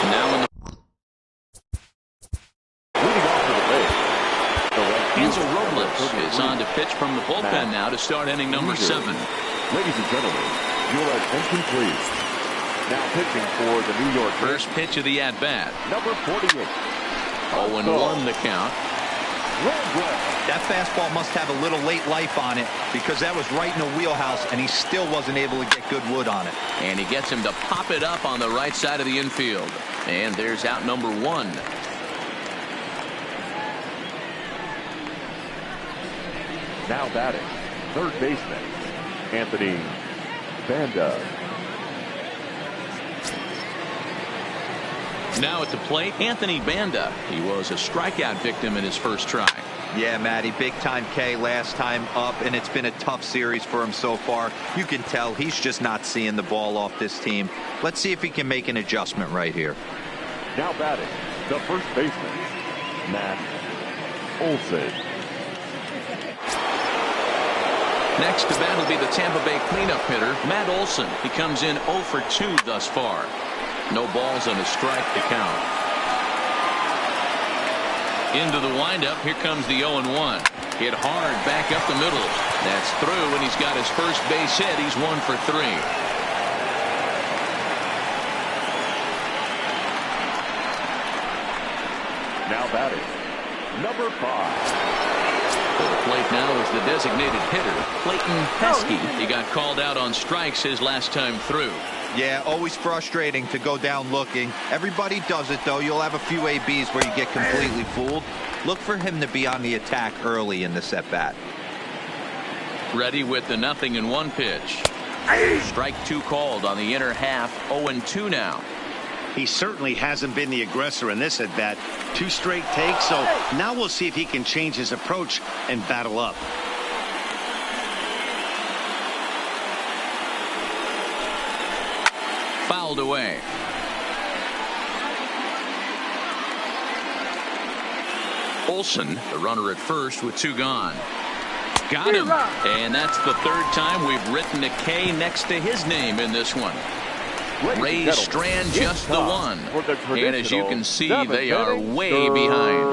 Speaker 1: Now in the Ansel Robles is on to pitch from the bullpen now to start inning number 7.
Speaker 3: Ladies and gentlemen, your attention please. Now pitching for the New York
Speaker 1: First pitch of the at-bat.
Speaker 3: number 48.
Speaker 1: 0-1 the count.
Speaker 4: That fastball must have a little late life on it, because that was right in the wheelhouse and he still wasn't able to get good wood on it.
Speaker 1: And he gets him to pop it up on the right side of the infield. And there's out number 1.
Speaker 3: Now batting, third baseman, Anthony Banda.
Speaker 1: Now at the plate, Anthony Banda. He was a strikeout victim in his first try.
Speaker 4: Yeah, Matty, big time K last time up, and it's been a tough series for him so far. You can tell he's just not seeing the ball off this team. Let's see if he can make an adjustment right here.
Speaker 3: Now batting, the first baseman, Matt Olson.
Speaker 1: Next to bat will be the Tampa Bay cleanup hitter, Matt Olson. He comes in 0 for 2 thus far. No balls and a strike to count. Into the windup. Here comes the 0-1. Hit hard back up the middle. That's through, and he's got his first base hit. He's 1 for 3.
Speaker 3: Now batting, number 5.
Speaker 1: To the plate now is the designated hitter, Clayton Pesky. He got called out on strikes his last time through.
Speaker 4: Yeah, always frustrating to go down looking. Everybody does it, though. You'll have a few ABs where you get completely fooled. Look for him to be on the attack early in this at-bat.
Speaker 1: Ready with the 0-1 pitch. Strike 2 called on the inner half. 0-2 now.
Speaker 2: He certainly hasn't been the aggressor in this at-bat. 2 straight takes, so now we'll see if he can change his approach and battle up.
Speaker 1: Fouled away. Olson, the runner at first with 2 gone. Got him. And that's the 3rd time we've written a K next to his name in this one. Ray Strand just the 1. And as you can see, they are way behind.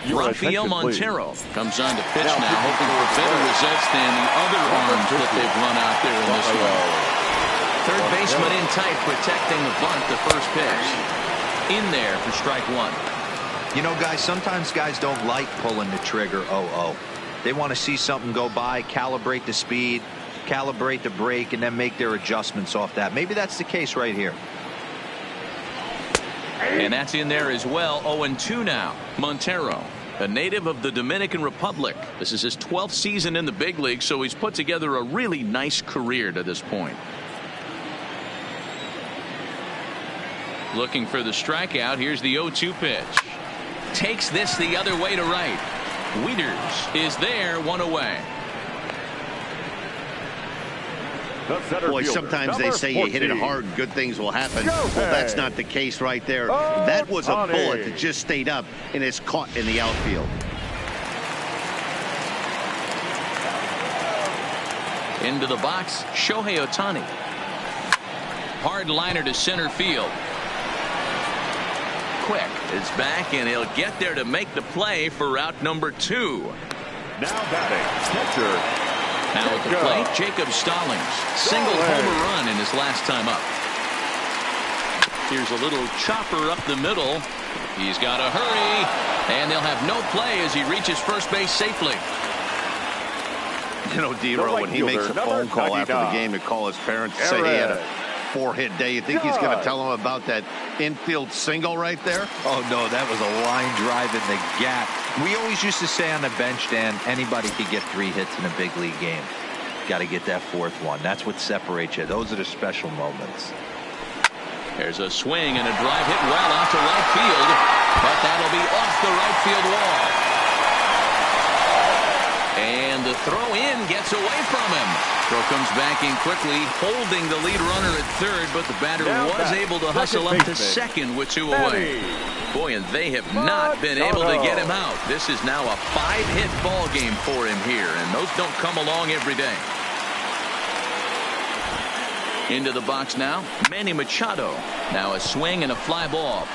Speaker 1: Rafael Montero comes on to pitch now, hoping for better results than the other arms that they've run out there in this one. Third baseman in tight, protecting the bunt, the first pitch. In there for strike 1.
Speaker 4: You know, guys, sometimes guys don't like pulling the trigger 0-0. They want to see something go by, calibrate the speed, calibrate the break, and then make their adjustments off that. Maybe that's the case right here.
Speaker 1: And that's in there as well. 0-2 now. Montero, a native of the Dominican Republic. This is his 12th season in the big league, so he's put together a really nice career to this point. Looking for the strikeout. Here's the 0-2 pitch. Takes this the other way to right. Wieters is there, 1 away.
Speaker 2: Boy, sometimes they say you hit it hard and good things will happen. Well, that's not the case right there. That was a bullet that just stayed up and is caught in the outfield.
Speaker 1: Into the box, Shohei Ohtani. Hard liner to center field. Quick is back, and he'll get there to make the play for out number 2.
Speaker 3: Now batting, catcher.
Speaker 1: Now at the plate, Jacob Stallings. Single homer run in his last time up. Here's a little chopper up the middle. He's got to hurry, and they'll have no play as he reaches first base safely.
Speaker 2: You know, D-Row, when he makes a phone call after the game to call his parents to say he had a 4-hit day, you think he's going to tell them about that infield single right there?
Speaker 4: Oh, no, that was a line drive in the gap. We always used to say on the bench, Dan, anybody could get 3 hits in a big league game. Got to get that 4th one. That's what separates you. Those are the special moments.
Speaker 1: There's a swing and a drive hit well out to right field, but that'll be off the right field wall. And the throw in gets away from him. Throw comes back in quickly, holding the lead runner at third, but the batter was able to hustle up to second with 2 away. Boy, and they have not been able to get him out. This is now a 5-hit ball game for him here, and those don't come along every day. Into the box now, Manny Machado. Now a swing and a fly ball.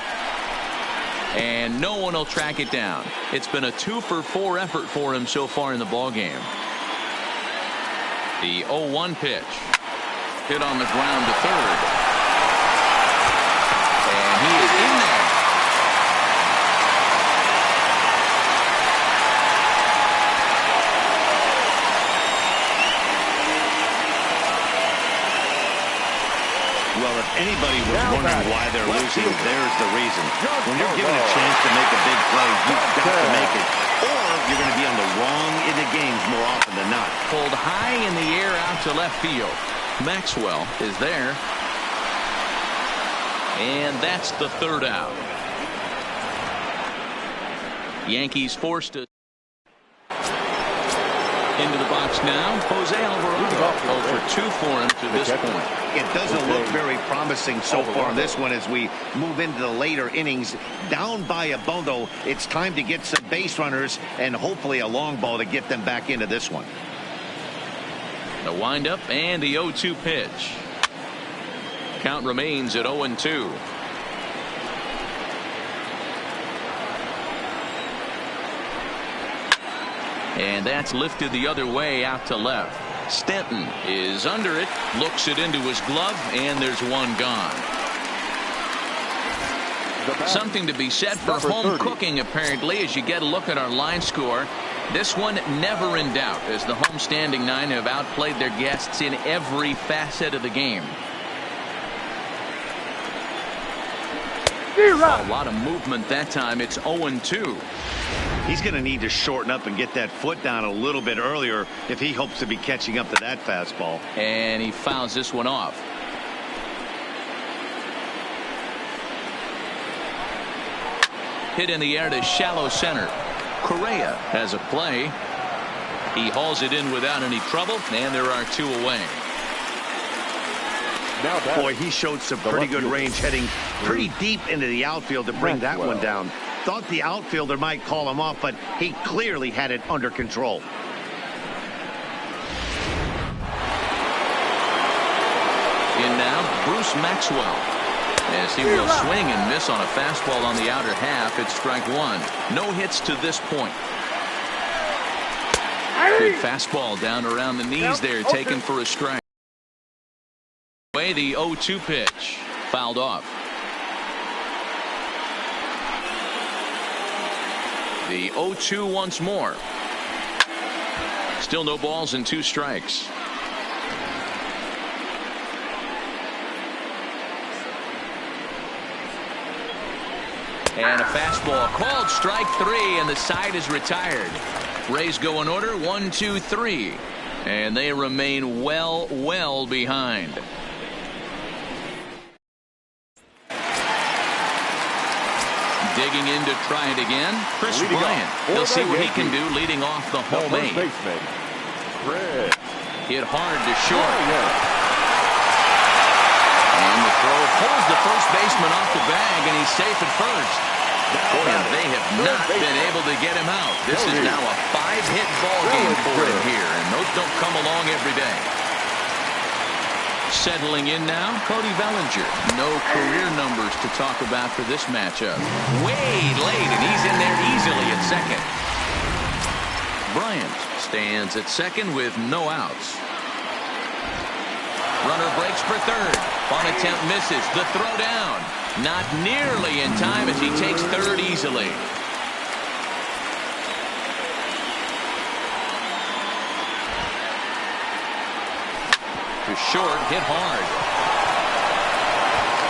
Speaker 1: And no one will track it down. It's been a 2-for-4 effort for him so far in the ball game. The 0-1 pitch. Hit on the ground to third. And he is in there.
Speaker 2: Well, if anybody was wondering why they're losing, there's the reason. When you're given a chance to make a big play, you've got to make it, or you're going to be on the wrong end of games more often than not.
Speaker 1: Pulled high in the air out to left field. Maxwell is there. And that's the 3rd out. Yankees forced to into the box now. Jose Alvarado 0 for 2 for him to this point.
Speaker 2: It doesn't look very promising so far in this one as we move into the later innings. Down by a bundle, it's time to get some base runners and hopefully a long ball to get them back into this one.
Speaker 1: The windup and the 0-2 pitch. Count remains at 0-2. And that's lifted the other way out to left. Stanton is under it, looks it into his glove, and there's one gone. Something to be said for home cooking, apparently, as you get a look at our line score. This one never in doubt, as the home standing 9 have outplayed their guests in every facet of the game. A lot of movement that time. It's 0-2.
Speaker 2: He's going to need to shorten up and get that foot down a little bit earlier if he hopes to be catching up to that fastball.
Speaker 1: And he fouls this one off. Hit in the air to shallow center. Correa has a play. He hauls it in without any trouble, and there are 2 away.
Speaker 2: Boy, he showed some pretty good range heading pretty deep into the outfield to bring that one down. Thought the outfielder might call him off, but he clearly had it under control.
Speaker 1: In now, Bruce Maxwell. As he will swing and miss on a fastball on the outer half. It's strike 1. No hits to this point. Good fastball down around the knees there, taken for a strike. Away the 0-2 pitch. Fouled off. The 0-2 once more. Still no balls and 2 strikes. And a fastball called strike 3, and the side is retired. Rays go in order 1, 2, 3, and they remain well behind. Digging in to try it again. Chris Bryant. He'll see what he can do leading off the home 8. Hit hard to short. And the throw pulls the first baseman off the bag, and he's safe at first. Boy, and they have not been able to get him out. This is now a 5-hit ball game for him here, and those don't come along every day. Settling in now, Cody Bellinger. No career numbers to talk about for this matchup. Way late, and he's in there easily at second. Bryant stands at second with no outs. Runner breaks for third. Bunt attempt misses. The throw down. Not nearly in time as he takes third easily. To short, hit hard.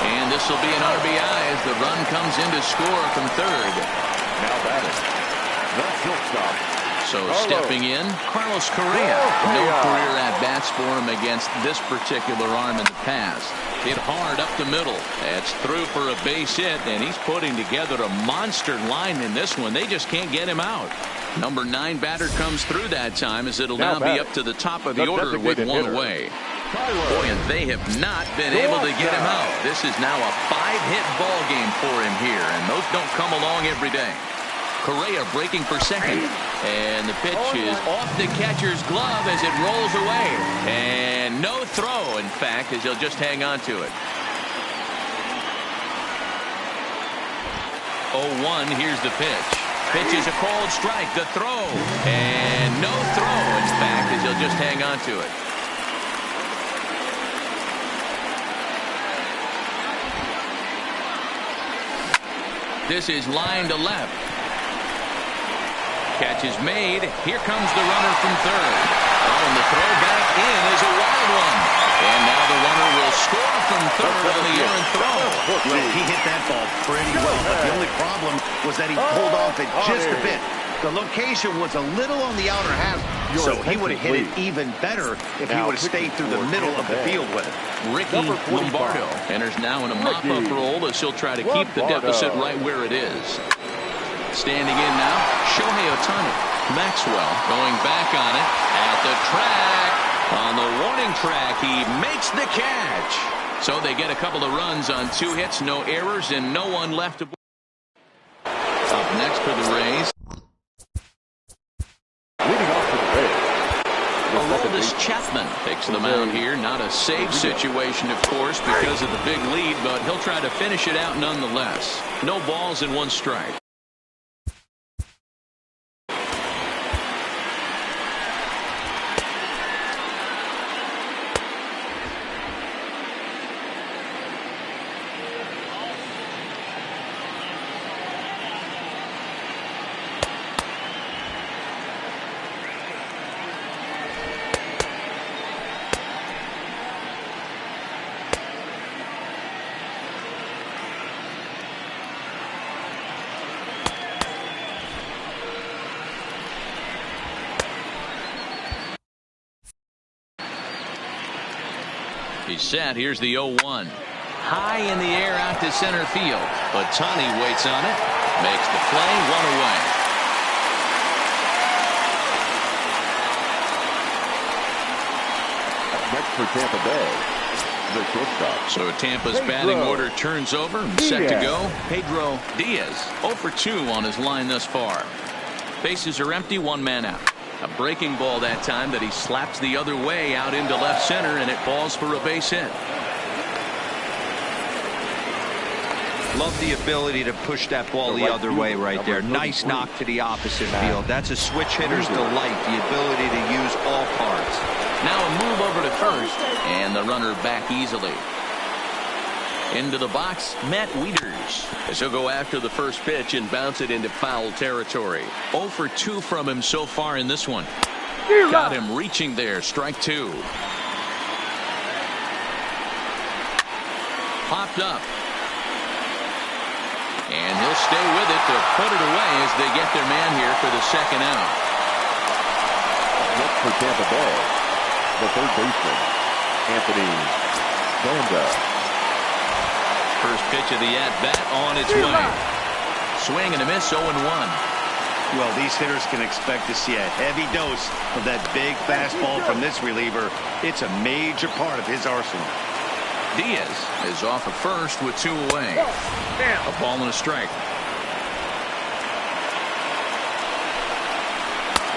Speaker 1: And this will be an RBI as the run comes in to score from third.
Speaker 3: Now batting, the shortstop.
Speaker 1: So stepping in, Carlos Correa. No career at-bats for him against this particular arm in the past. Hit hard up the middle. That's through for a base hit, and he's putting together a monster line in this one. They just can't get him out. Number 9 batter comes through that time as it'll now be up to the top of the order with one away. Boy, and they have not been able to get him out. This is now a 5-hit ball game for him here, and those don't come along every day. Correa breaking for second, and the pitch is off the catcher's glove as it rolls away, and no throw, in fact, as he'll just hang on to it. 0-1, here's the pitch. Pitch is a called strike. The throw, and no throw, in fact, as he'll just hang on to it. This is line to left. Catch is made. Here comes the runner from third. Oh, and the throw back in is a wild one. And now the runner will score from third on the errant throw.
Speaker 2: Well, he hit that ball pretty well, but the only problem was that he pulled off it just a bit. The location was a little on the outer half, so he would have hit it even better if he would have stayed through the middle of the field with it.
Speaker 1: Ricky Lombardo enters now in a mop-up role as he'll try to keep the deficit right where it is. Standing in now, Shohei Ohtani. Maxwell going back on it at the track. On the warning track, he makes the catch. So they get a couple of runs on 2 hits, no errors, and no one left to. Up next for the Rays.
Speaker 3: Leading off for the Rays.
Speaker 1: Aroldis Chapman takes the mound here. Not a safe situation, of course, because of the big lead, but he'll try to finish it out nonetheless. No balls and 1 strike. He's set. Here's the 0-1. High in the air out to center field. But Ohtani waits on it. Makes the play. 1 away.
Speaker 3: Next for Tampa Bay, the shortstop.
Speaker 1: So Tampa's batting order turns over. Set to go. Pedro Diaz 0 for 2 on his line thus far. Bases are empty. 1 man out. A breaking ball that time that he slaps the other way out into left center, and it falls for a base hit.
Speaker 4: Love the ability to push that ball the other way right there. Nice knock to the opposite field. That's a switch hitter's delight, the ability to use all parts.
Speaker 1: Now a move over to first, and the runner back easily. Into the box, Matt Wieters, as he'll go after the first pitch and bounce it into foul territory. 0 for 2 from him so far in this one. Got him reaching there. Strike 2. Popped up. And he'll stay with it to put it away as they get their man here for the second out.
Speaker 3: Next for Tampa Bay, the third baseman, Anthony Banda.
Speaker 1: First pitch of the at-bat on its way. Swing and a miss, 0-1.
Speaker 2: Well, these hitters can expect to see a heavy dose of that big fastball from this reliever. It's a major part of his arsenal.
Speaker 1: Diaz is off at first with 2 away. A ball and a strike.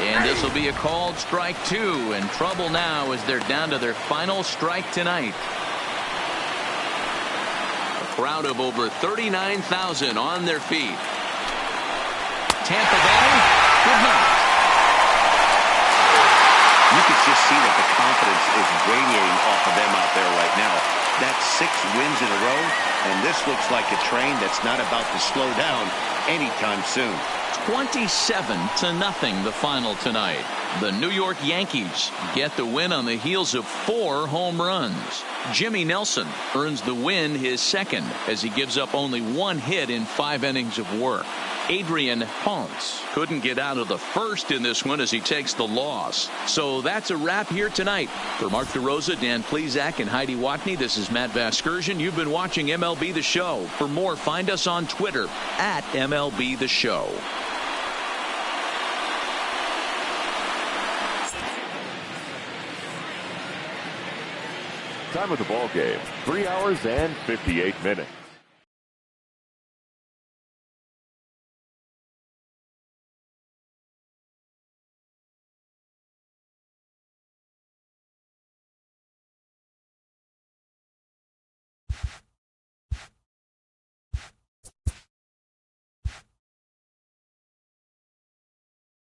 Speaker 1: And this will be a called strike 2. And trouble now as they're down to their final strike tonight. A crowd of over 39,000 on their feet. Tampa Bay would not.
Speaker 2: You could just see that the confidence is radiating off of them out there right now. That's 6 wins in a row, and this looks like a train that's not about to slow down anytime soon.
Speaker 1: 27-0 the final tonight. The New York Yankees get the win on the heels of 4 home runs. Jimmy Nelson earns the win, his second, as he gives up only 1 hit in 5 innings of work. Adrian Ponce couldn't get out of the first in this one as he takes the loss. So that's a wrap here tonight. For Mark DeRosa, Dan Plesac, and Heidi Watney, this is Matt Vasgersian. You've been watching MLB The Show. For more, find us on Twitter at MLB The Show.
Speaker 3: Time of the ball game, 3 hours and 58 minutes.